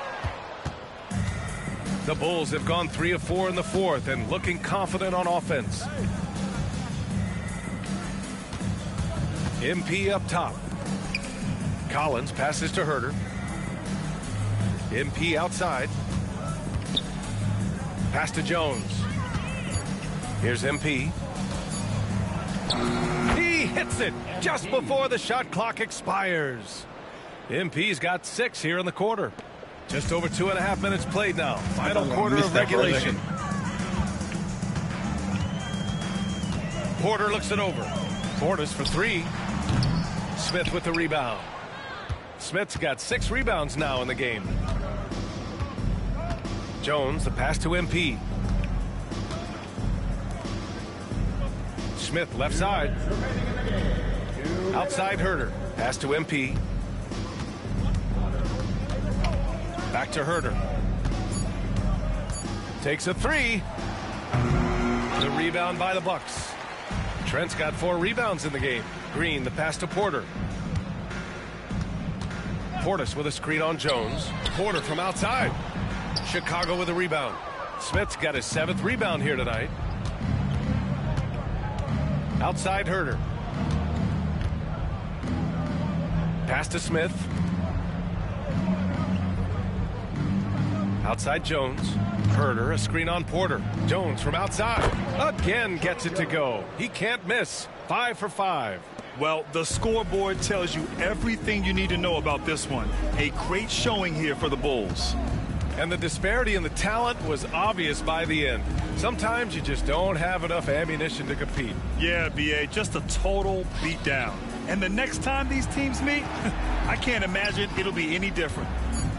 The Bulls have gone 3 of 4 in the fourth and looking confident on offense. MP up top. Collins passes to Herter. MP outside. Pass to Jones. Here's MP. He hits it just before the shot clock expires. MP's got 6 here in the quarter. Just over 2.5 minutes played now. Final quarter of regulation. Porter looks it over. Portis for 3. Smith with the rebound. Smith's got 6 rebounds now in the game. Jones, the pass to MP. Smith left side. Outside Herter. Pass to MP. Back to Herder. Takes a three. The rebound by the Bucks. Trent's got 4 rebounds in the game. Green, the pass to Porter. Portis with a screen on Jones. Porter from outside. Chicago with a rebound. Smith's got his 7th rebound here tonight. Outside Herder. Pass to Smith. Outside Jones. Herder, a screen on Porter. Jones from outside. Again gets it to go. He can't miss. 5 for 5. Well, the scoreboard tells you everything you need to know about this one. A great showing here for the Bulls. And the disparity in the talent was obvious by the end. Sometimes you just don't have enough ammunition to compete. Yeah, B.A., just a total beatdown. And the next time these teams meet, I can't imagine it'll be any different.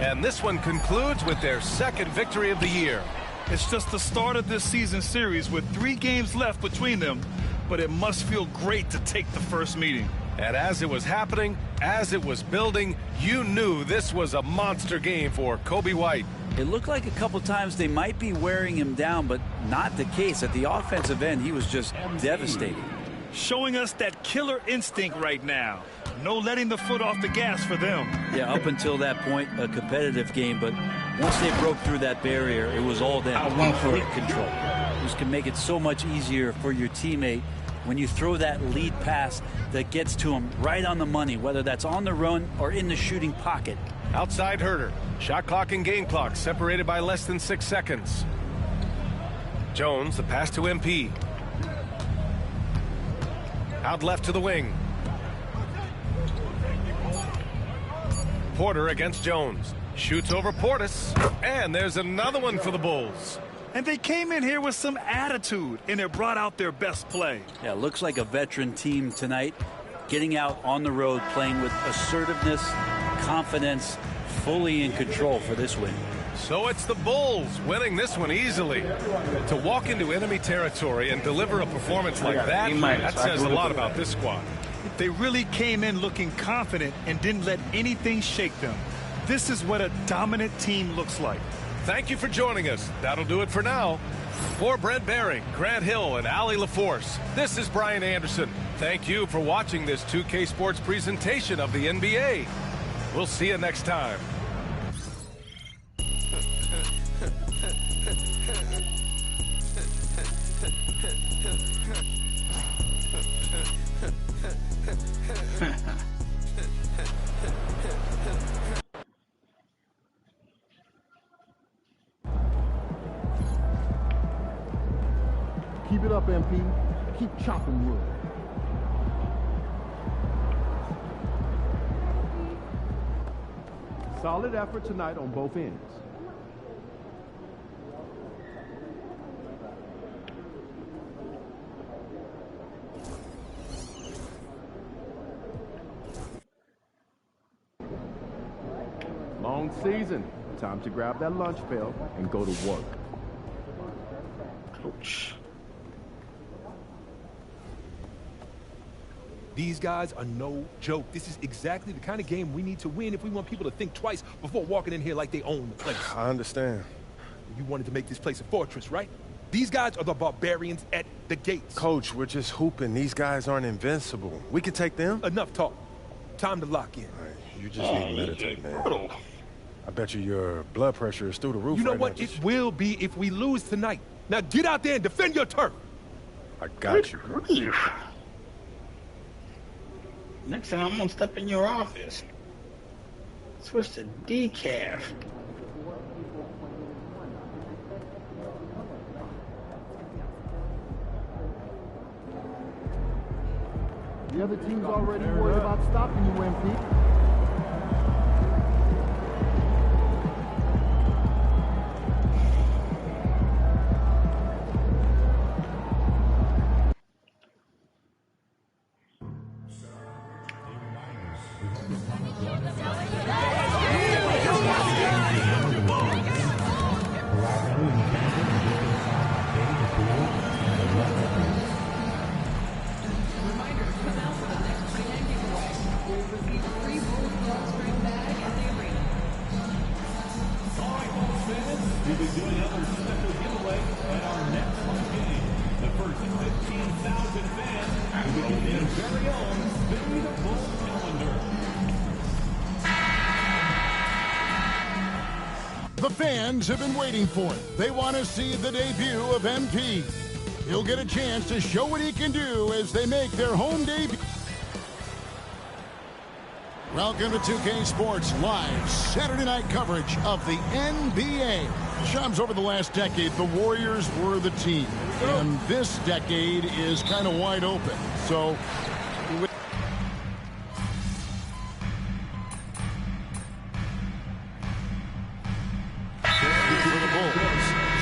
And this one concludes with their 2nd victory of the year. It's just the start of this season series with 3 games left between them, but it must feel great to take the first meeting. And as it was happening, as it was building, you knew this was a monster game for Coby White. It looked like a couple times they might be wearing him down, but not the case. At the offensive end, he was just devastating. Showing us that killer instinct right now. No letting the foot off the gas for them. Yeah, up until that point, a competitive game, but once they broke through that barrier, it was all them for control. This can make it so much easier for your teammate when you throw that lead pass that gets to him right on the money, whether that's on the run or in the shooting pocket. Outside Herder. Shot clock and game clock separated by less than 6 seconds. Jones, the pass to MP. Out left to the wing. Porter against Jones. Shoots over Portis. And there's another one for the Bulls. And they came in here with some attitude, and it brought out their best play. Yeah, looks like a veteran team tonight, getting out on the road, playing with assertiveness, confidence, fully in control for this win. So it's the Bulls winning this one easily. To walk into enemy territory and deliver a performance like that says a lot about this squad. They really came in looking confident and didn't let anything shake them. This is what a dominant team looks like. Thank you for joining us. That'll do it for now. For Brent Behring, Grant Hill, and Allie LaForce, this is Brian Anderson. Thank you for watching this 2K Sports presentation of the NBA. We'll see you next time. Keep it up, MP. Keep chopping wood. Solid effort tonight on both ends. Long season. Time to grab that lunch bell and go to work. Coach. These guys are no joke. This is exactly the kind of game we need to win if we want people to think twice before walking in here like they own the place. I understand. You wanted to make this place a fortress, right? These guys are the barbarians at the gates. Coach, we're just hooping. These guys aren't invincible. We can take them. Enough talk. Time to lock in. Right, you just need to meditate, man. I bet you your blood pressure is through the roof. You know right what? now. It will be if we lose tonight. Now get out there and defend your turf. I got you. Next time I'm gonna step in your office. Switch to decaf. The other team's already worried about stopping you, MP. Reminder, come out for the next Yankee Boys. You'll receive free very own Spin the Bull calendar. The fans have been waiting for it. They want to see the debut of MP. He'll get a chance to show what he can do as they make their home debut. Welcome to 2K Sports Live Saturday night coverage of the NBA. Shams, over the last decade, the Warriors were the team. And this decade is kind of wide open. So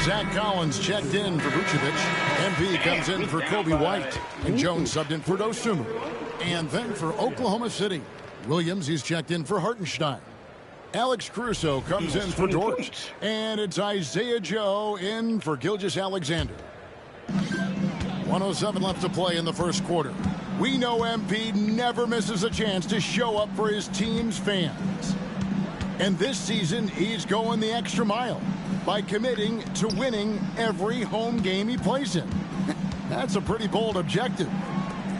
Zach Collins checked in for Vucevic. MP comes in for Kobe White. And Jones subbed in for Dosunmu. And then for Oklahoma City, Williams, he's checked in for Hartenstein. Alex Caruso comes in for Dort. And it's Isaiah Joe in for Gilgeous-Alexander. 1:07 left to play in the first quarter. We know MP never misses a chance to show up for his team's fans. And this season, he's going the extra mile by committing to winning every home game he plays in. That's a pretty bold objective.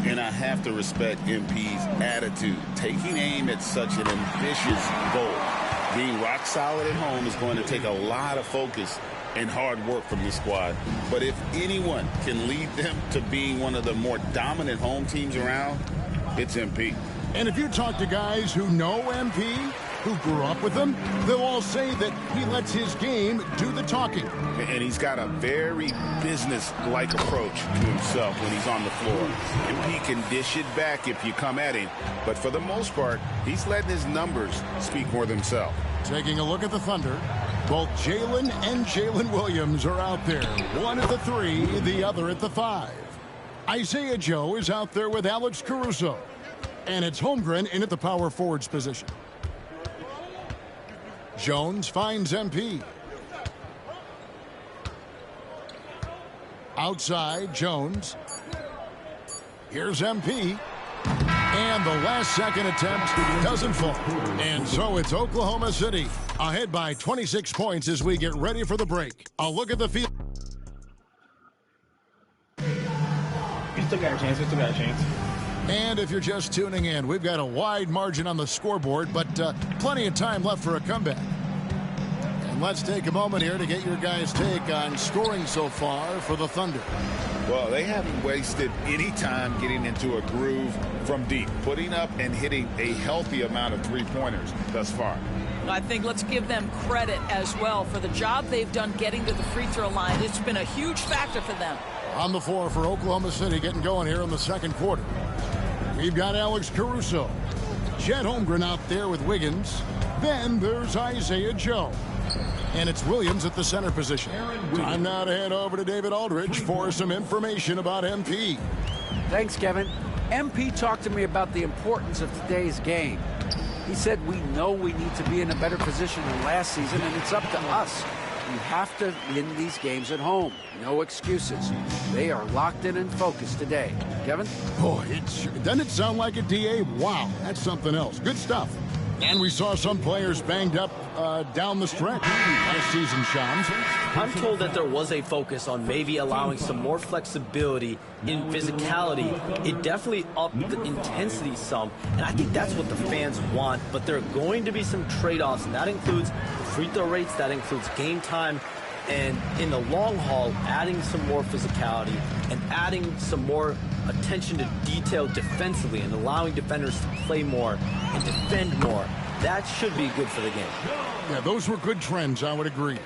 And I have to respect MP's attitude. Taking aim at such an ambitious goal. Being rock solid at home is going to take a lot of focus and hard work from this squad. But if anyone can lead them to being one of the more dominant home teams around, it's MP. And if you talk to guys who know MP, who grew up with him, they'll all say that he lets his game do the talking. And he's got a very business-like approach to himself when he's on the floor. MP can dish it back if you come at him, but for the most part, he's letting his numbers speak for themselves. Taking a look at the Thunder, both Jalen and Jalen Williams are out there. One at the 3, the other at the 5. Isaiah Joe is out there with Alex Caruso. And it's Holmgren in at the power forwards position. Jones finds MP. Outside, Jones. Here's MP. And the last second attempt doesn't fall. And so it's Oklahoma City ahead by 26 points as we get ready for the break. A look at the field. You still got a chance. You still got a chance. And if you're just tuning in, we've got a wide margin on the scoreboard, but plenty of time left for a comeback. And let's take a moment here to get your guys' take on scoring so far for the Thunder. Well, they haven't wasted any time getting into a groove from deep, putting up and hitting a healthy amount of three-pointers thus far. I think let's give them credit as well for the job they've done getting to the free throw line. It's been a huge factor for them. On the floor for Oklahoma City, getting going here in the second quarter. We've got Alex Caruso. Chet Holmgren out there with Wiggins. Then there's Isaiah Joe. And it's Williams at the center position. Time now to head over to David Aldridge for some information about MP. Thanks, Kevin. MP talked to me about the importance of today's game. He said we know we need to be in a better position than last season, and it's up to us. You have to win these games at home. No excuses. They are locked in and focused today. Kevin? Boy, doesn't it sound like a DA? Wow, that's something else. Good stuff. And we saw some players banged up down the stretch last season, Shams. I'm told that there was a focus on maybe allowing some more flexibility in physicality. It definitely upped the intensity some, and I think that's what the fans want. But there are going to be some trade-offs, and that includes free throw rates, that includes game time, and in the long haul, adding some more physicality and adding some more attention to detail defensively and allowing defenders to play more and defend more. That should be good for the game. Yeah, those were good trends, I would agree.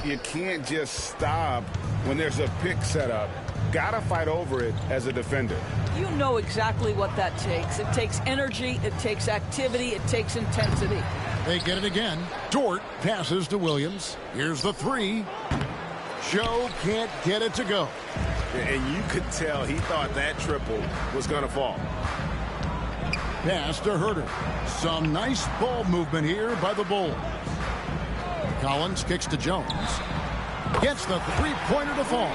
You can't just stop when there's a pick set up. Gotta fight over it as a defender. You know exactly what that takes. It takes energy, it takes activity, it takes intensity. They get it again. Dort passes to Williams. Here's the 3. Joe can't get it to go. And you could tell he thought that triple was going to fall. Pass to Herter. Some nice ball movement here by the Bulls. Collins kicks to Jones. Gets the three-pointer to fall.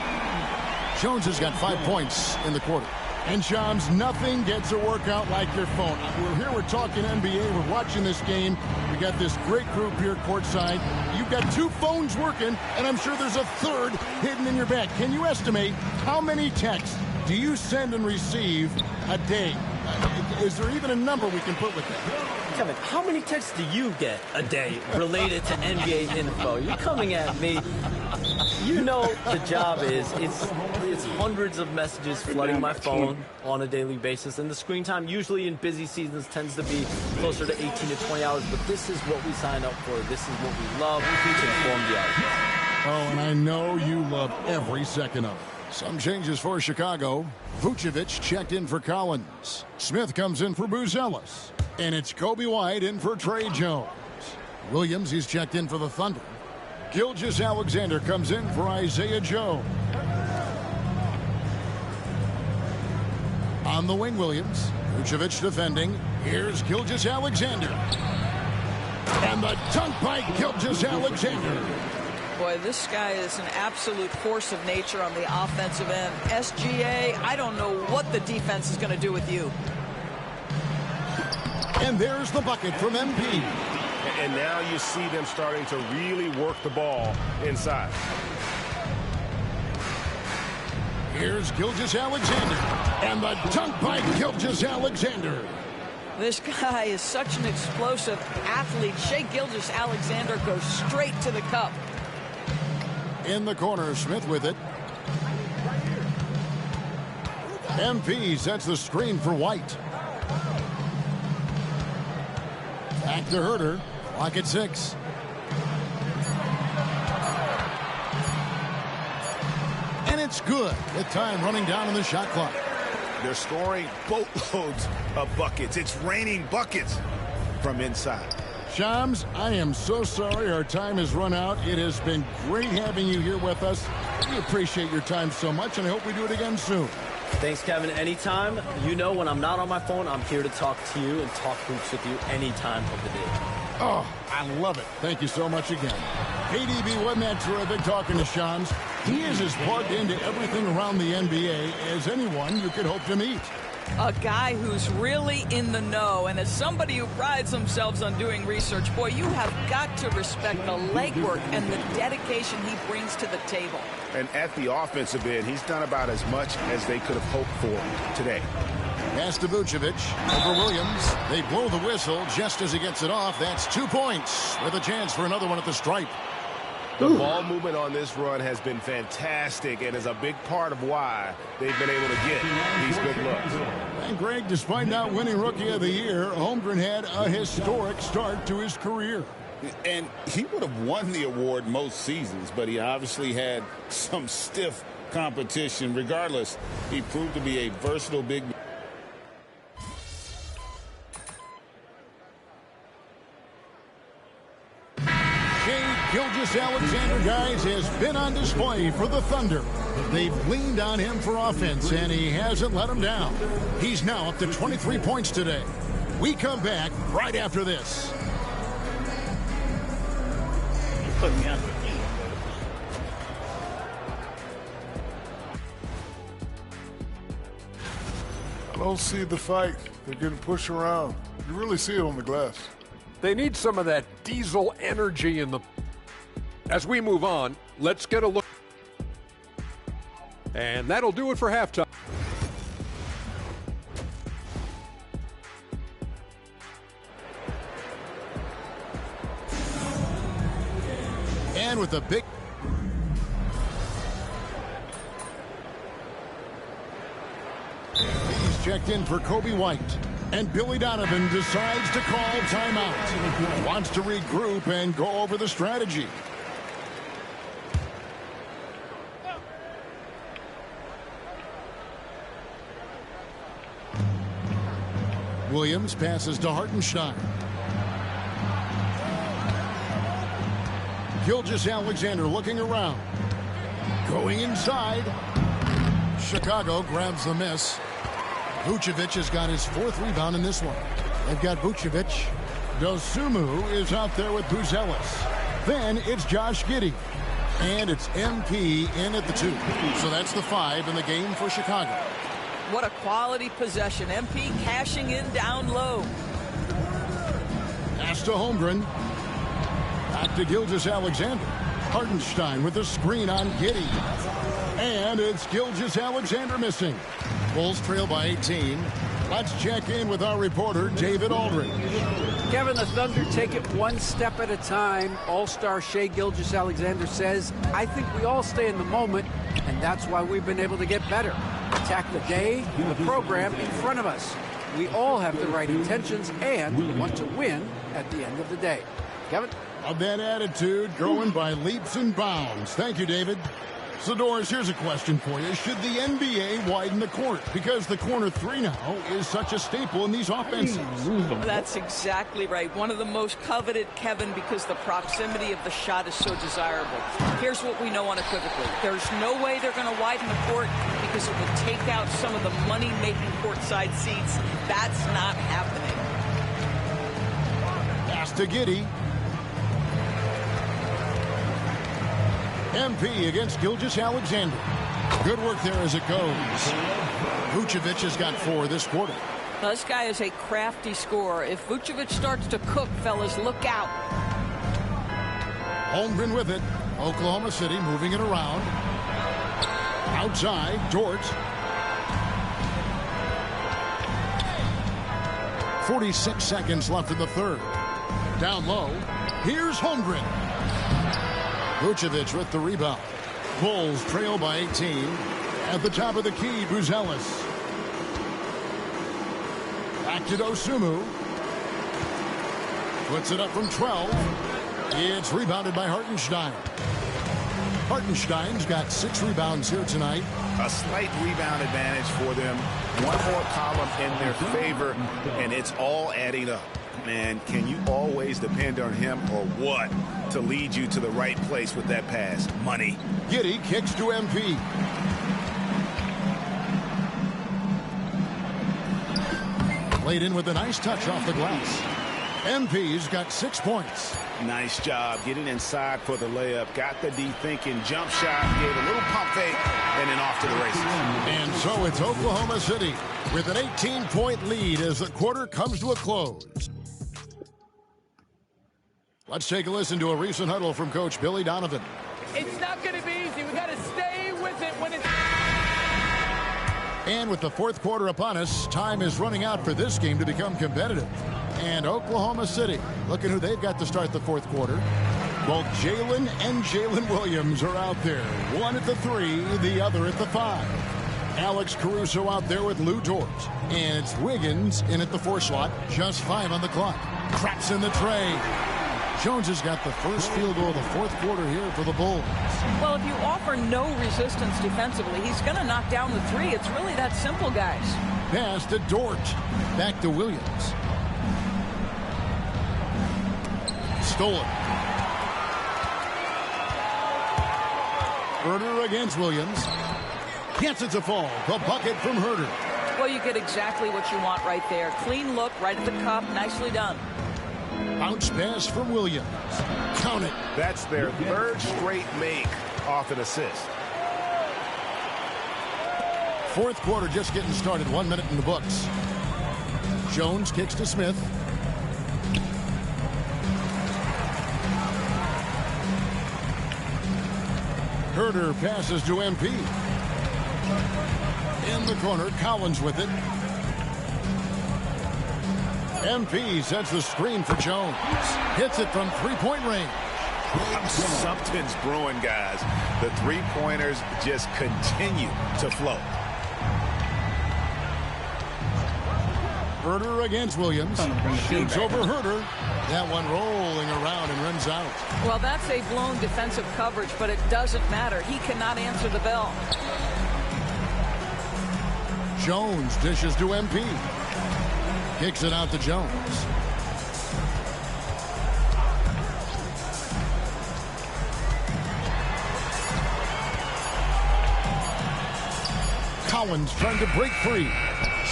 Jones has got 5 points in the quarter. And Shams, nothing gets a workout like your phone. We're talking NBA. We're watching this game. We got this great group here courtside. You've got 2 phones working, and I'm sure there's a third hidden in your bag. Can you estimate how many texts do you send and receive a day? Is there even a number we can put with that? Kevin, how many texts do you get a day related to NBA info? You're coming at me. You know the job is, it's hundreds of messages flooding my phone on a daily basis, and the screen time usually in busy seasons tends to be closer to 18 to 20 hours, but this is what we signed up for. This is what we love. We need to inform the audience. Oh, and I know you love every second of it. Some changes for Chicago. Vucevic checked in for Collins. Smith comes in for Buzelis. And it's Kobe White in for Trey Jones. Williams, he's checked in for the Thunder. Gilgeous-Alexander comes in for Isaiah Joe. On the wing, Williams. Vucevic defending. Here's Gilgeous-Alexander. And the dunk by Gilgeous-Alexander. Boy, this guy is an absolute force of nature on the offensive end. SGA, I don't know what the defense is going to do with you. And there's the bucket from MP. And now you see them starting to really work the ball inside. Here's Gilgeous-Alexander. And the dunk by Gilgeous-Alexander. This guy is such an explosive athlete. Shai Gilgeous-Alexander goes straight to the cup. In the corner, Smith with it. MP sets the screen for White. Back to Herter. Clock at 6. And it's good with time running down on the shot clock. They're scoring boatloads of buckets. It's raining buckets from inside. Shams, I am so sorry our time has run out. It has been great having you here with us. We appreciate your time so much, and I hope we do it again soon. Thanks, Kevin. Anytime. You know when I'm not on my phone, I'm here to talk to you and talk hoops with you any time of the day. Oh, I love it. Thank you so much again. KDB, wasn't that terrific talking to Shams? He is as plugged into everything around the NBA as anyone you could hope to meet. A guy who's really in the know, and as somebody who prides themselves on doing research, boy, you have got to respect the legwork and the dedication he brings to the table. And at the offensive end, he's done about as much as they could have hoped for today. Pass to Vucevic over Williams. They blow the whistle just as he gets it off. That's 2 points with a chance for another one at the stripe. The ball movement on this run has been fantastic and is a big part of why they've been able to get these good looks. And Greg, despite not winning Rookie of the Year, Holmgren had a historic start to his career. And he would have won the award most seasons, but he obviously had some stiff competition. Regardless, he proved to be a versatile big man. Gilgeous-Alexander, guys, has been on display for the Thunder. They've leaned on him for offense, and he hasn't let them down. He's now up to 23 points today. We come back right after this. Put me on. I don't see the fight. They're getting pushed around. You really see it on the glass. They need some of that diesel energy in the... As we move on, let's get a look. And that'll do it for halftime. And with a big... He's checked in for Kobe White. And Billy Donovan decides to call timeout. Wants to regroup and go over the strategy. Williams passes to Hartenstein. Gilgeous-Alexander looking around. Going inside. Chicago grabs the miss. Vucevic has got his 4th rebound in this one. They've got Vucevic. Dosunmu is out there with Buzelis. Then it's Josh Giddey. And it's MP in at the 2. So that's the 5 in the game for Chicago. What a quality possession. MP cashing in down low. Pass to Holmgren. Back to Gilgeous-Alexander. Hartenstein with the screen on Giddey. And it's Gilgeous-Alexander missing. Bulls trail by 18. Let's check in with our reporter, David Aldridge. Kevin, the Thunder take it one step at a time. All-star Shai Gilgeous-Alexander says, I think we all stay in the moment, and that's why we've been able to get better. Attack the day, the program in front of us. We all have the right intentions and want to win at the end of the day. Kevin? Of that attitude growing by leaps and bounds. Thank you, David. So, Doris, here's a question for you. Should the NBA widen the court? Because the corner three now is such a staple in these offenses. That's exactly right. One of the most coveted, Kevin, because the proximity of the shot is so desirable. Here's what we know unequivocally. There's no way they're going to widen the court because it would take out some of the money-making courtside seats. That's not happening. Pass to Giddey. MP against Gilgeous-Alexander. Good work there as it goes. Vucevic has got 4 this quarter. Now, this guy is a crafty scorer. If Vucevic starts to cook, fellas, look out. Holmgren with it. Oklahoma City moving it around. Outside, Dort. 46 seconds left in the third. Down low. Here's Holmgren. Vucevic with the rebound. Bulls trail by 18. At the top of the key, Buzelis. Back to Dosunmu. Puts it up from 12. It's rebounded by Hartenstein. Hartenstein's got 6 rebounds here tonight. A slight rebound advantage for them. One more column in their favor, and it's all adding up. Man, can you always depend on him or what to lead you to the right place with that pass? Money. Giddey kicks to MP. Played in with a nice touch off the glass. MP's got 6 points. Nice job getting inside for the layup. Got the D thinking jump shot, gave a little pump fake, and then off to the races. And so it's Oklahoma City with an 18-point lead as the quarter comes to a close. Let's take a listen to a recent huddle from Coach Billy Donovan. It's not going to be easy. We got to stay with it when it's... And with the fourth quarter upon us, time is running out for this game to become competitive. And Oklahoma City, looking who they've got to start the fourth quarter. Both Jalen and Jalen Williams are out there. One at the 3, the other at the 5. Alex Caruso out there with Lou Dort. And it's Wiggins in at the 4 slot. Just 5 on the clock. Traps in the tray. Jones has got the first field goal of the fourth quarter here for the Bulls. Well, if you offer no resistance defensively, he's going to knock down the 3. It's really that simple, guys. Pass to Dort. Back to Williams. Stolen. Herder against Williams. Gets it to fall. The bucket from Herder. Well, you get exactly what you want right there. Clean look, right at the cup. Nicely done. Bounce pass from Williams. Count it. That's their 3rd straight make off an assist. Fourth quarter just getting started. 1 minute in the books. Jones kicks to Smith. Herder passes to MP. In the corner, Collins with it. MP sets the screen for Jones. Hits it from 3-point range. Something's brewing, guys. The 3-pointers just continue to flow. Herder against Williams. Shoots over Herder. That one rolling around and runs out. Well, that's a blown defensive coverage, but it doesn't matter. He cannot answer the bell. Jones dishes to MP. Kicks it out to Jones. Collins trying to break free.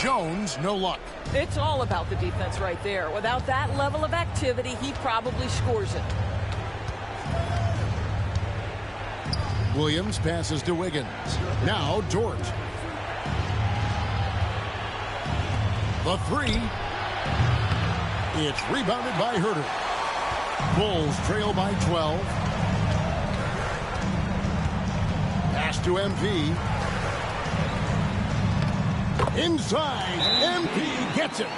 Jones, no luck. It's all about the defense right there. Without that level of activity, he probably scores it. Williams passes to Wiggins. Now Dort. The 3. It's rebounded by Herder. Bulls trail by 12. Pass to MP. Inside, MP gets it.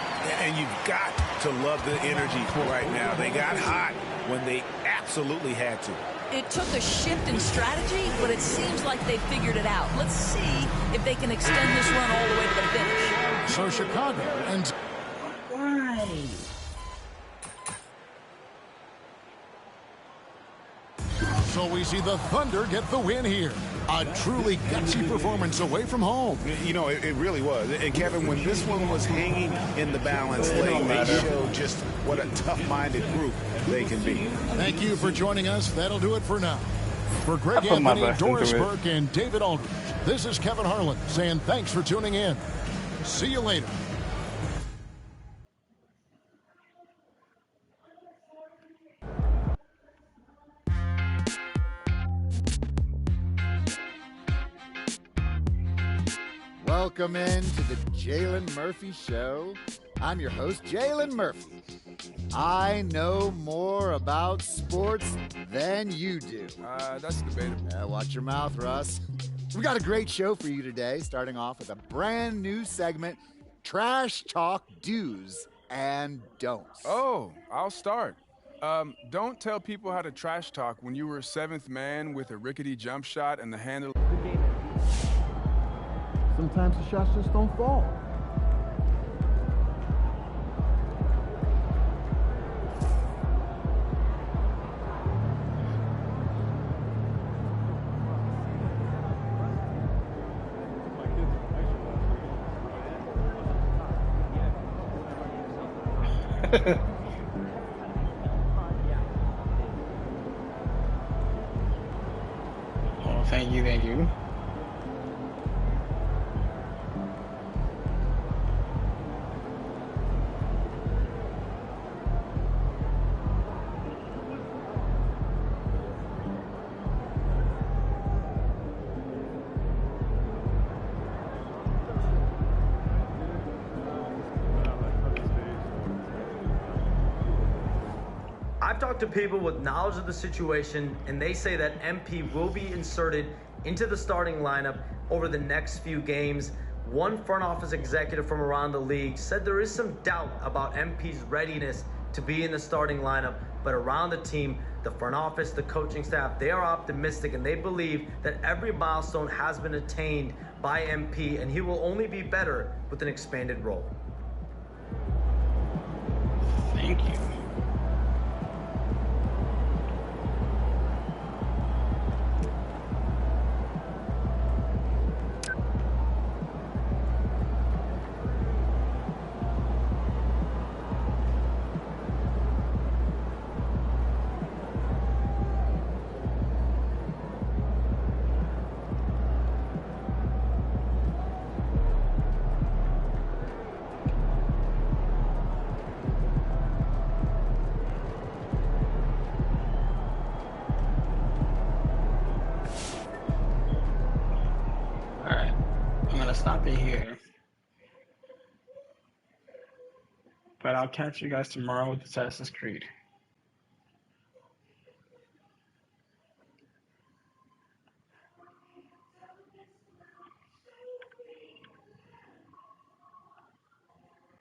And you've got to love the energy right now. They got hot when they absolutely had to. It took a shift in strategy, but it seems like they figured it out. Let's see if they can extend this run all the way to the finish. So Chicago and... Why? So we see the Thunder get the win here. A truly gutsy performance away from home. You know, it really was. And Kevin, when this one was hanging in the balance lane, they showed just what a tough-minded group they can be. Thank you for joining us. That'll do it for now. For Greg Anthony, Doris Burke, and David Aldridge, this is Kevin Harlan saying thanks for tuning in. See you later. Welcome in to the Jalen Murphy Show. I'm your host, Jalen Murphy. I know more about sports than you do. That's debatable. Watch your mouth, Russ. We got a great show for you today, starting off with a brand new segment, Trash Talk Do's and Don'ts. Oh, I'll start. Don't tell people how to trash talk when you were seventh man with a rickety jump shot and the handle. Sometimes the shots just don't fall. Oh, thank you, thank you. I've talked to people with knowledge of the situation, and they say that MP will be inserted into the starting lineup over the next few games. One front office executive from around the league said there is some doubt about MP's readiness to be in the starting lineup, but around the team, the front office, the coaching staff, they are optimistic, and they believe that every milestone has been attained by MP, and he will only be better with an expanded role. Thank you. Stop it here. But I'll catch you guys tomorrow with Assassin's Creed.